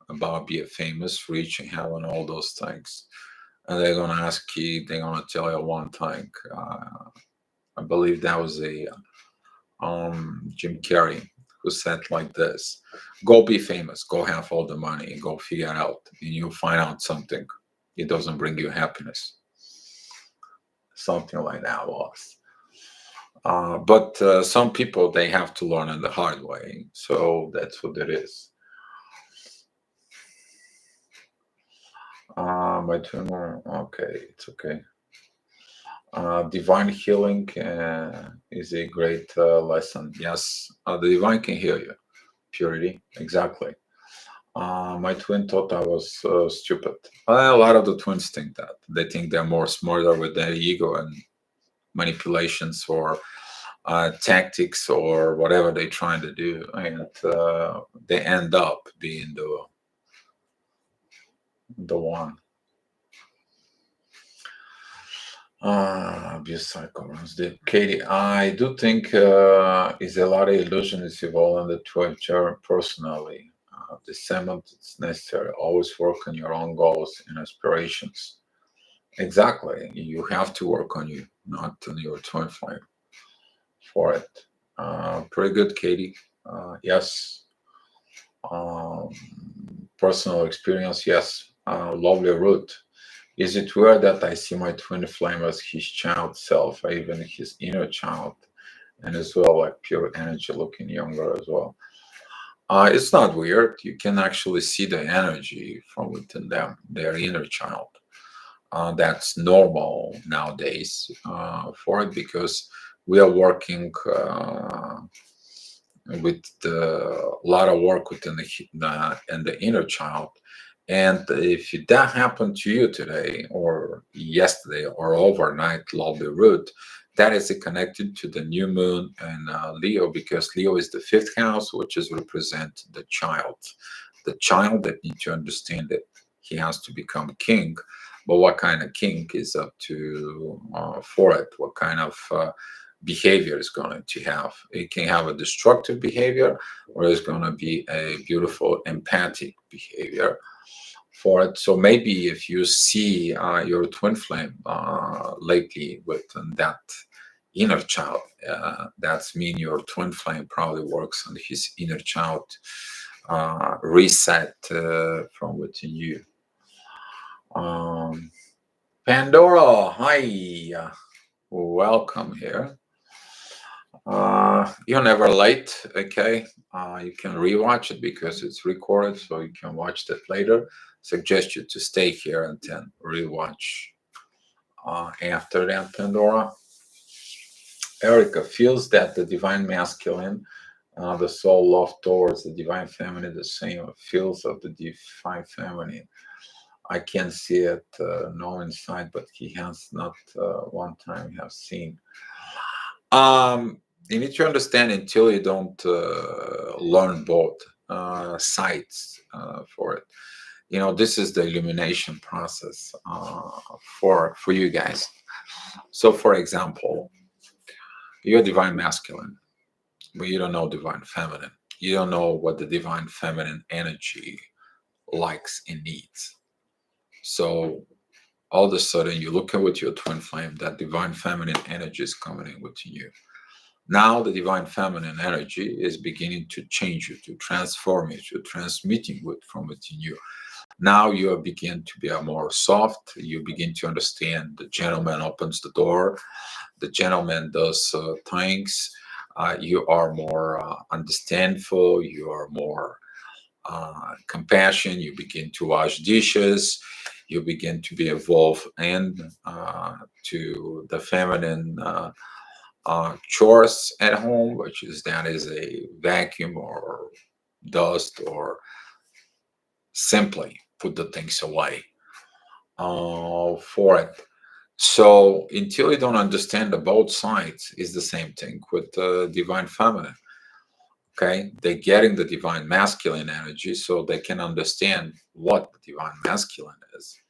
about being famous, rich, and having all those things. And they're gonna ask you. They're gonna tell you one thing. I believe that was a Jim Carrey, who said like this: "Go be famous, go have all the money, and go figure it out, and you'll find out something. It doesn't bring you happiness." Something like that was. But some people they have to learn in the hard way, so that's what it is. My tumor, okay, it's okay. Divine healing is a great lesson. Yes, the divine can heal you. Purity, exactly. My twin thought I was stupid. A lot of the twins think that. They think they're more smarter with their ego and manipulations or tactics or whatever they're trying to do. And they end up being the one. Abuse cycle runs deep. Katie, I do think is a lot of illusions involved in the 12 chair personally. The cement it's necessary. Always work on your own goals and aspirations. Exactly. You have to work on you, not on your twin flame for it. Pretty good, Katie. Yes. Um, Personal experience, yes. Lovely route. Is it weird that I see my twin flame as his child self, even his inner child, and as well like pure energy looking younger as well? It's not weird. You can actually see the energy from within them, their inner child. That's normal nowadays for it because we are working with a lot of work within the inner child. And if that happened to you today or yesterday or overnight, lovely root, that is connected to the new moon and Leo because Leo is the fifth house, which is represent the child that need to understand that he has to become king. But what kind of king is up to for it? What kind of behavior is going to have? It can have a destructive behavior, or it's going to be a beautiful empathic behavior for it. So maybe if you see your twin flame lately with that inner child, that's mean your twin flame probably works on his inner child reset from within you. Um, Pandora, hi, welcome here. You're never late, okay? You can rewatch it because it's recorded, so you can watch that later. Suggest you to stay here and then rewatch after that, Pandora. Erica feels that the divine masculine, the soul love towards the divine feminine, the same feels of the divine feminine. I can't see it, no insight, but he has not one time have seen. You need to understand until you don't learn both sides for it. This is the illumination process for you guys. So, for example, you're divine masculine, but you don't know divine feminine. You don't know what the divine feminine energy likes and needs. So all of a sudden you look at with your twin flame, that divine feminine energy is coming in within you. Now the divine feminine energy is beginning to change you, to transform you, to transmuting from within you. Now you begin to be a more soft. You begin to understand the gentleman opens the door. The gentleman does things. You are more understandful. You are more compassion. You begin to wash dishes. You begin to be involved in to the feminine chores at home, which is that is a vacuum or dust or simply put the things away. for it. So until you don't understand the both sides, is the same thing with divine feminine. Okay, they're getting the divine masculine energy so they can understand what the divine masculine is,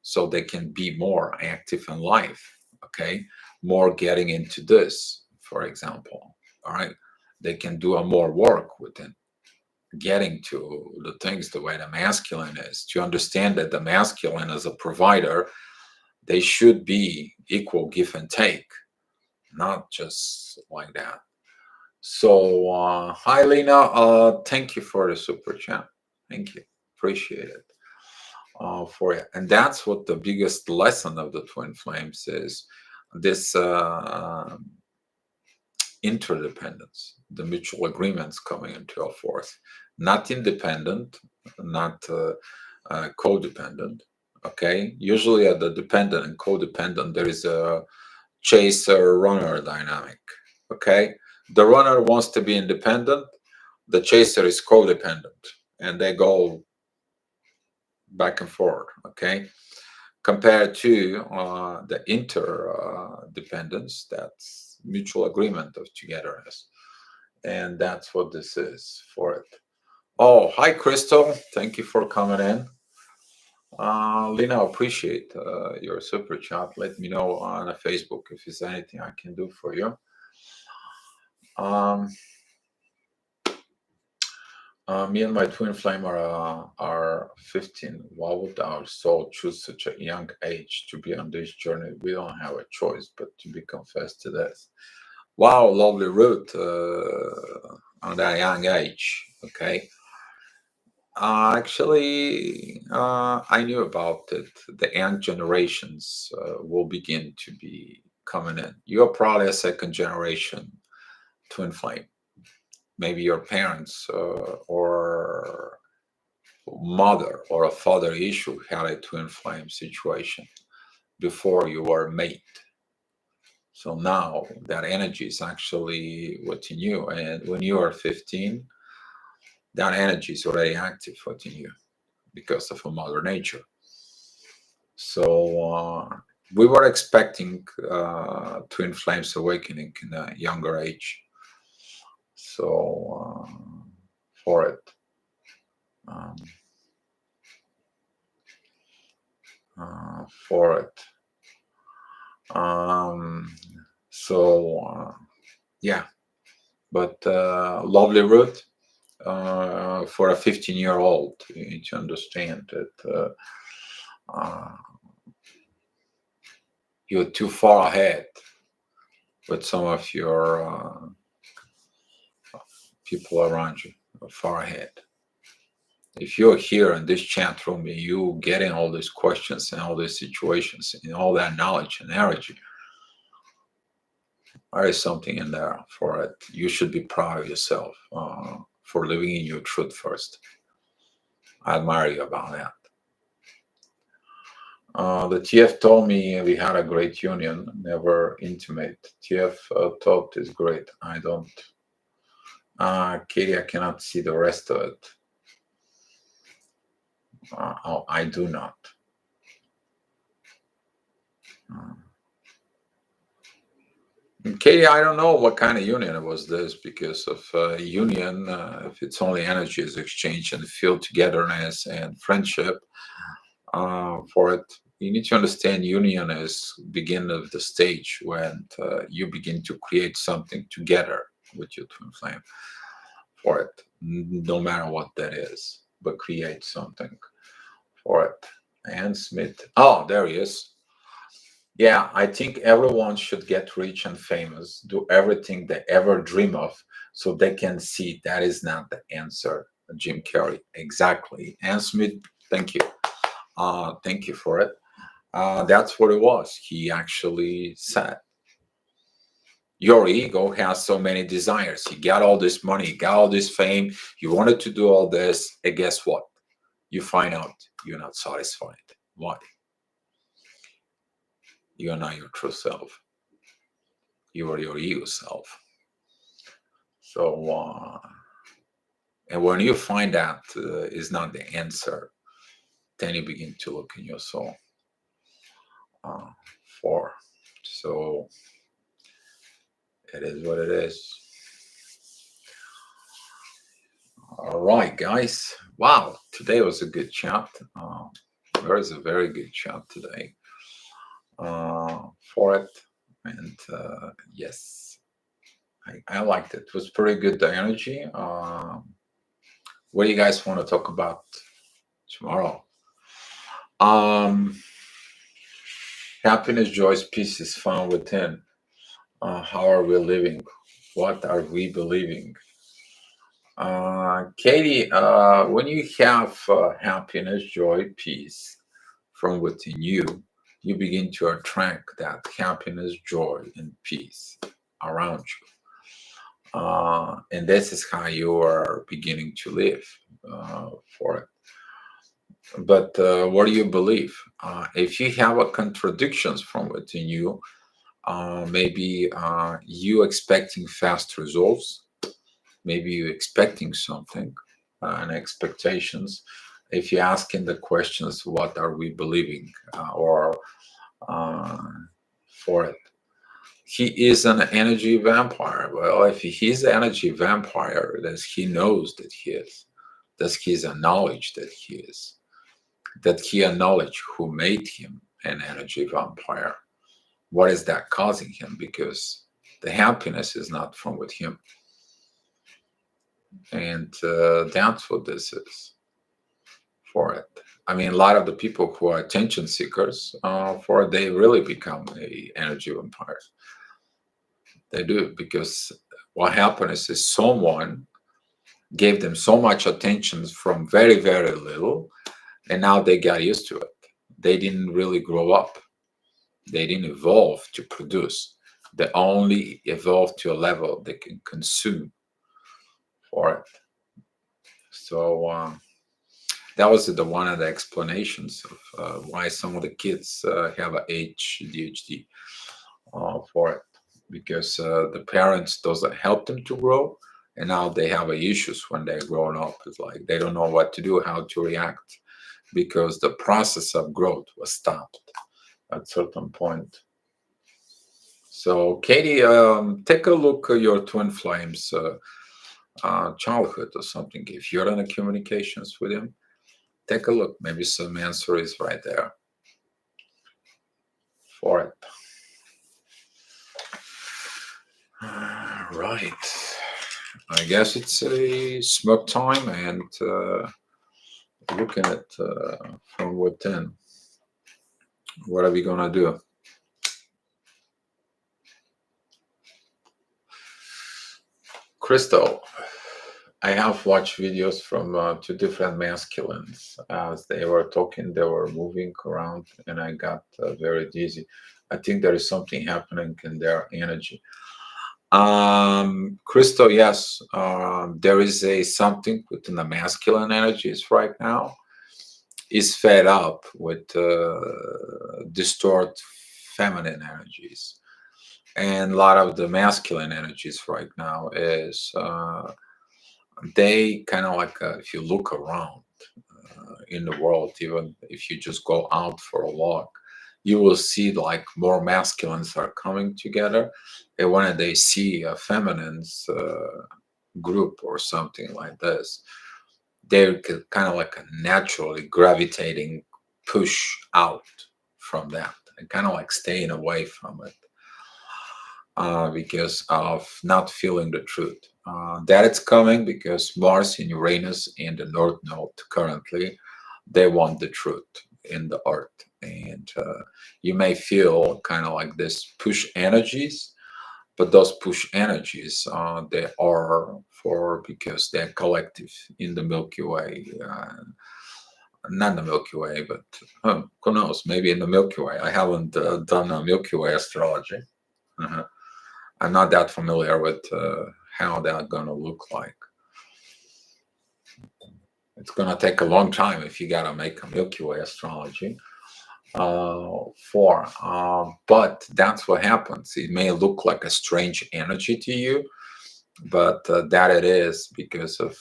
so they can be more active in life. Okay, more getting into this, for example. All right, they can do a more work within getting to the things the way the masculine is, to understand that the masculine as a provider, they should be equal give and take, not just like that. So, hi Lena, thank you for the super chat. Thank you, appreciate it for you. And that's what the biggest lesson of the twin flames is: this interdependence, the mutual agreements coming into our force, not independent, not codependent. Okay, usually at the dependent and codependent, there is a chaser runner dynamic. Okay, the runner wants to be independent, the chaser is codependent, and they go back and forth. Okay, compared to the interdependence, that's mutual agreement of togetherness, and that's what this is for it. Oh, hi Crystal, thank you for coming in. Lena, appreciate your super chat. Let me know on Facebook if there's anything I can do for you. Um, Me and my twin flame are 15. Why would our soul choose such a young age to be on this journey? We don't have a choice but to be confessed to this. Wow, lovely root on that young age. Okay. I knew about it. The young generations will begin to be coming in. You're probably a second generation twin flame. Maybe your parents or mother or a father issue had a twin flame situation before you were made. So now that energy is actually within you. And when you are 15, that energy is already active within you because of a mother nature. So we were expecting twin flames awakening in a younger age. So for it. Um, for it. So yeah, but lovely root for a 15-year-old. You need to understand that you're too far ahead with some of your people around you, far ahead. If you're here in this chat room and you getting all these questions and all these situations and all that knowledge and energy, there is something in there for it. You should be proud of yourself for living in your truth first. I admire you about that. The TF told me we had a great union, never intimate. TF thought is great. I don't. Katie, I cannot see the rest of it. I do not. Katie, I don't know what kind of union it was this because of union. If it's only energy is exchange and feel togetherness and friendship for it, you need to understand union is begin of the stage when you begin to create something together with your twin flame for it, no matter what that is, but create something for it. And Smith, oh, there he is. Yeah, I think everyone should get rich and famous, do everything they ever dream of, so they can see that is not the answer. Jim Carrey, exactly. And Smith, thank you. Thank you for it. That's what it was. He actually said, your ego has so many desires. You got all this money, you got all this fame, you wanted to do all this, and guess what? You find out you're not satisfied. Why? You're not your true self. You are your ego self. So, and when you find that is not the answer, then you begin to look in your soul. uh, for. So it is what it is. All right, guys. Wow, today was a good chat. There is a very good chat today for it. And yes, I liked it. It was pretty good, the energy. What do you guys want to talk about tomorrow? Um, Happiness, joy, peace is found within. How are we living? What are we believing? Katie, when you have happiness, joy, peace from within you, you begin to attract that happiness, joy, and peace around you. And this is how you are beginning to live for it. But what do you believe? If you have a contradictions from within you, maybe you expecting fast results, maybe you expecting something, and expectations. If you're asking the questions, what are we believing, or uh, for it? He is an energy vampire. Well, if he's an energy vampire, then he knows that he is. That he's a knowledge that he is. That he acknowledge who made him an energy vampire. What is that causing him? Because the happiness is not from with him. And that's what this is for it. I mean, a lot of the people who are attention seekers, for it, they really become a energy vampires. They do, because what happens is someone gave them so much attention from very, very little, and now they got used to it. They didn't really grow up. They didn't evolve to produce. They only evolved to a level they can consume for it. So that was the one of the explanations of why some of the kids have a ADHD for it, because the parents doesn't help them to grow, and now they have issues when they're growing up. It's like they don't know what to do, how to react, because the process of growth was stopped at certain point. So, Katie, take a look at your twin flames childhood or something. If you're in a communications with him, take a look. Maybe some answer is right there for it. Right. I guess it's a smoke time and looking at from within. What are we gonna do? Crystal, I have watched videos from two different masculines. As they were talking, they were moving around, and I got very dizzy. I think there is something happening in their energy. Crystal, yes, there is a something within the masculine energies right now. Is fed up with distort feminine energies, and a lot of the masculine energies right now is they kind of like if you look around in the world, even if you just go out for a walk, you will see like more masculines are coming together, and when they see a feminine's group or something like this, they're kind of like a naturally gravitating push out from that and kind of like staying away from it because of not feeling the truth. That it's coming because Mars and Uranus in the North Node currently, they want the truth in the earth. And you may feel kind of like this push energies, but those push energies, they are for because they're collective in the Milky Way. Not the Milky Way, but who knows? Maybe in the Milky Way. I haven't done a Milky Way astrology. Uh-huh. I'm not that familiar with how they're gonna look like. It's gonna take a long time if you gotta make a Milky Way astrology for. But that's what happens. It may look like a strange energy to you, but that it is because of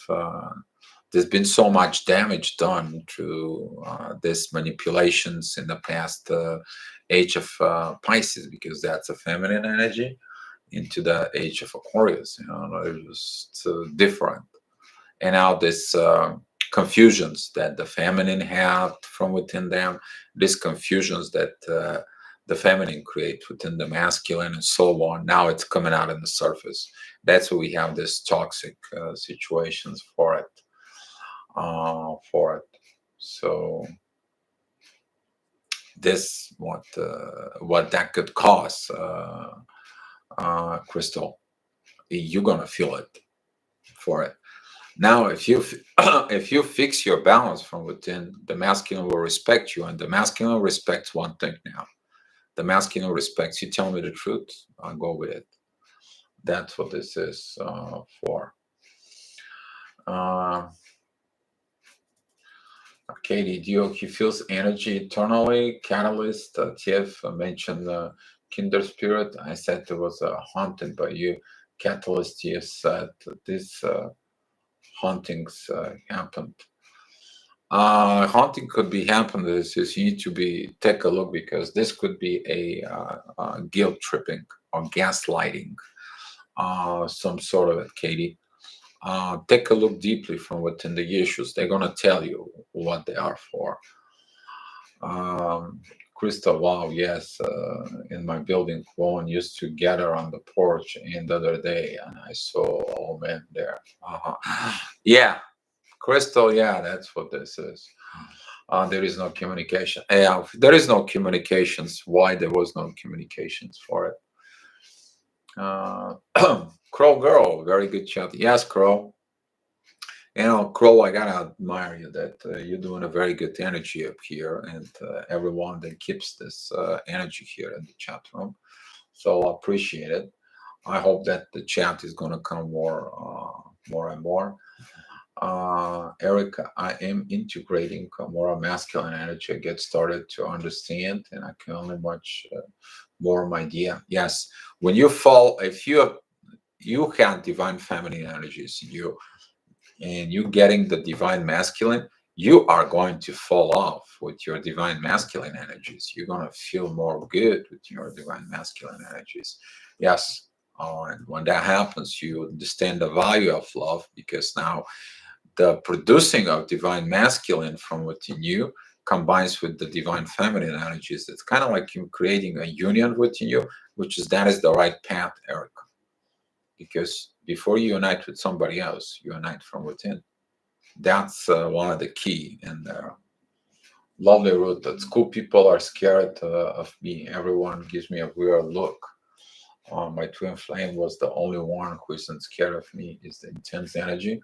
There's been so much damage done through these manipulations in the past age of Pisces, because that's a feminine energy, into the age of Aquarius. It was different. And now this confusions that the feminine had from within them, these confusions that the feminine create within the masculine, and so on. Now it's coming out on the surface. That's why we have these toxic situations for it. So this what that could cause, Crystal. You're gonna feel it for it. Now, if you if you fix your balance from within, the masculine will respect you, and the masculine respects one thing now. The masculine respects you. Tell me the truth, I'll go with it. That's what this is for. Uh, Katie, he feels energy eternally. Catalyst, Tiff mentioned Kinder Spirit. I said it was haunted by you. Catalyst, you said this hauntings happened. Haunting could be happening. Is you need to be take a look, because this could be a guilt tripping or gaslighting, some sort of it, Katie. Take a look deeply from within the issues. They're gonna tell you what they are for. Crystal, wow, yes. In my building, one used to gather on the porch, and the other day, and I saw all men there. Yeah, Crystal, yeah, that's what this is. There is no communication. Yeah, if there is no communications. Why there was no communications for it? Crow girl, very good chat. Yes, Crow. Crow, I gotta admire you that you're doing a very good energy up here, and everyone that keeps this energy here in the chat room. So I appreciate it. I hope that the chat is gonna come more and more. Erica, I am integrating more masculine energy. I get started to understand, and I can only much more my idea. Yes, when you fall, if you have divine feminine energies in you, and you getting the divine masculine, you are going to fall off with your divine masculine energies. You're going to feel more good with your divine masculine energies. Yes. And when that happens, you understand the value of love, because now the producing of divine masculine from within you combines with the divine feminine energies. It's kind of like you creating a union within you, which is that is the right path, Erica. Because before you unite with somebody else, you unite from within. That's one of the key in there. Lovely root. That school people are scared of me. Everyone gives me a weird look. My twin flame was the only one who isn't scared of me. Is the intense energy.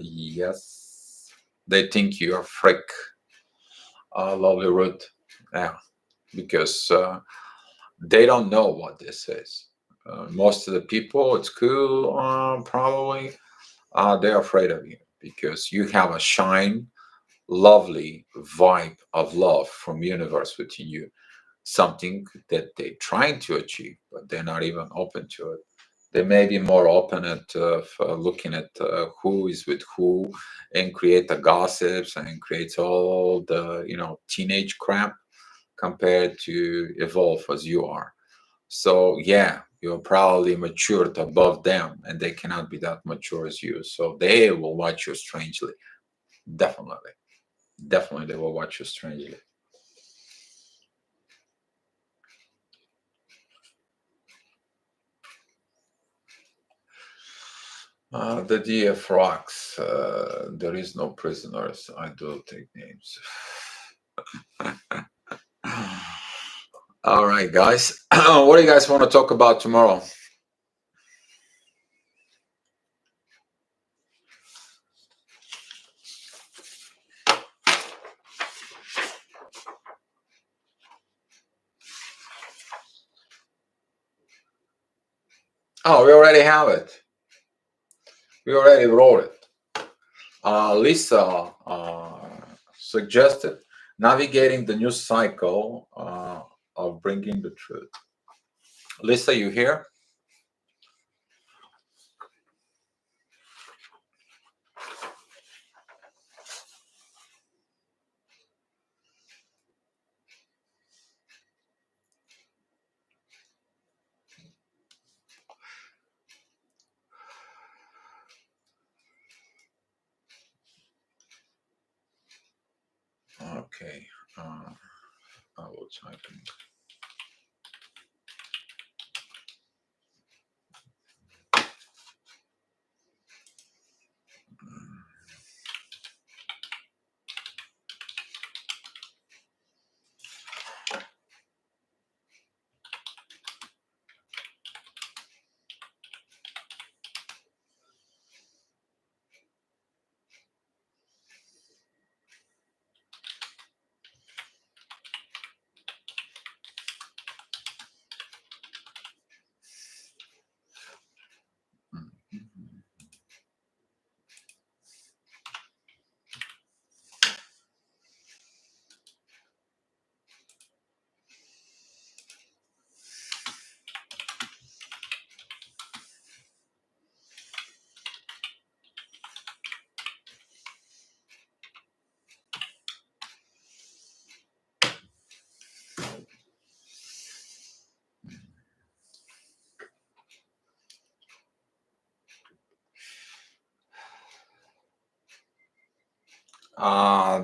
Yes. They think you're a freak. Lovely root. Yeah. Because they don't know what this is. Most of the people at school probably they're afraid of you, because you have a shine, lovely vibe of love from universe within you, something that they're trying to achieve, but they're not even open to it. They may be more open at looking at who is with who, and create the gossips and create all the teenage crap, compared to evolve as you are. So yeah, you're probably matured above them, and they cannot be that mature as you. So they will watch you strangely. Definitely, definitely, they will watch you strangely. The DF rocks. There is no prisoners. I do take names. All right, guys. What do you guys want to talk about tomorrow? Oh, we already have it. We already wrote it. Lisa suggested navigating the new cycle of bringing the truth. Lisa, you here? double checking.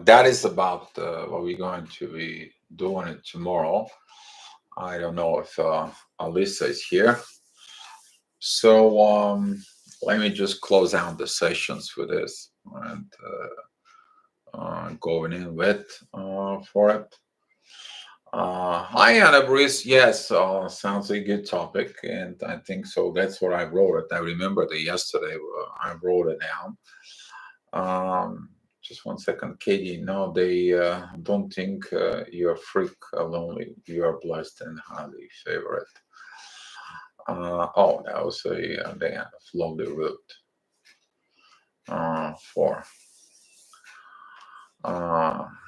That is about what we're going to be doing tomorrow. I don't know if Alyssa is here. So let me just close out the sessions for this and going in with for it. Hi, Anna Bruce. Yes, sounds a good topic, and I think so. That's what I wrote it. I remember that yesterday. I wrote it down. Just one second, Katie. No, they don't think you're freak lonely. You are blessed and highly favored. Oh, that was a lovely route. For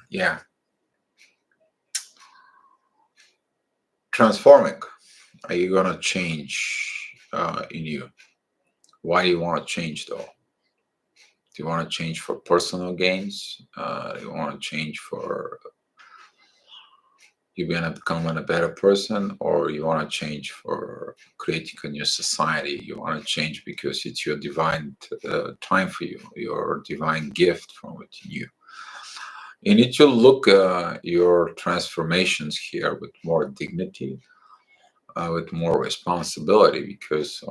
yeah, transforming. Are you gonna change in you? Why do you want to change though? Do you want to change for personal gains? Do you want to change for you gonna becoming a better person, or you want to change for creating a new society? You want to change because it's your divine time for you, your divine gift from within you. You need to look your transformations here with more dignity, with more responsibility, because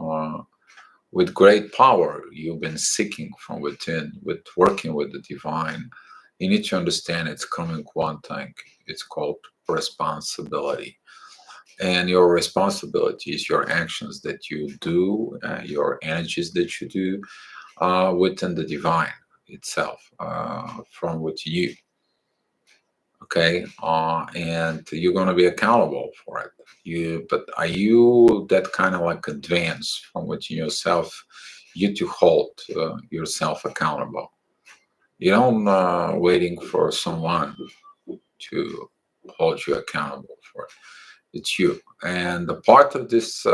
with great power you've been seeking from within, with working with the divine. You need to understand it's coming one thing. It's called responsibility. And your responsibility is your actions that you do, your energies that you do within the divine itself, from within you. Okay, and you're going to be accountable for it. But are you that kind of like advance from within yourself, you to hold yourself accountable? You don't waiting for someone to hold you accountable for it. It's you. And the part of this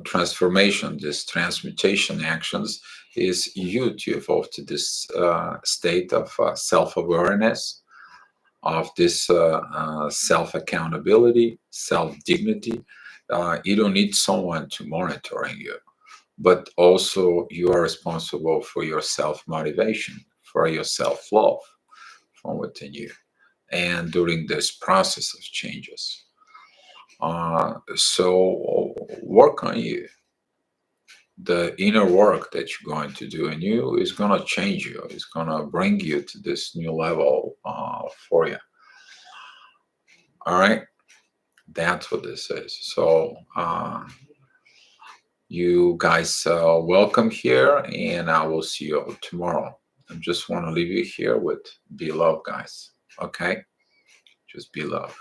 transformation, this transmutation actions, is you to evolve to this state of self-awareness, of this self-accountability, self-dignity. You don't need someone to monitoring you, but also you are responsible for your self-motivation, for your self-love from within you, and during this process of changes. So work on you. The inner work that you're going to do in you is going to change you. It's going to bring you to this new level for you. All right, that's what this is. So you guys welcome here, and I will see you tomorrow. I just want to leave you here with be love, guys. Okay, just be love.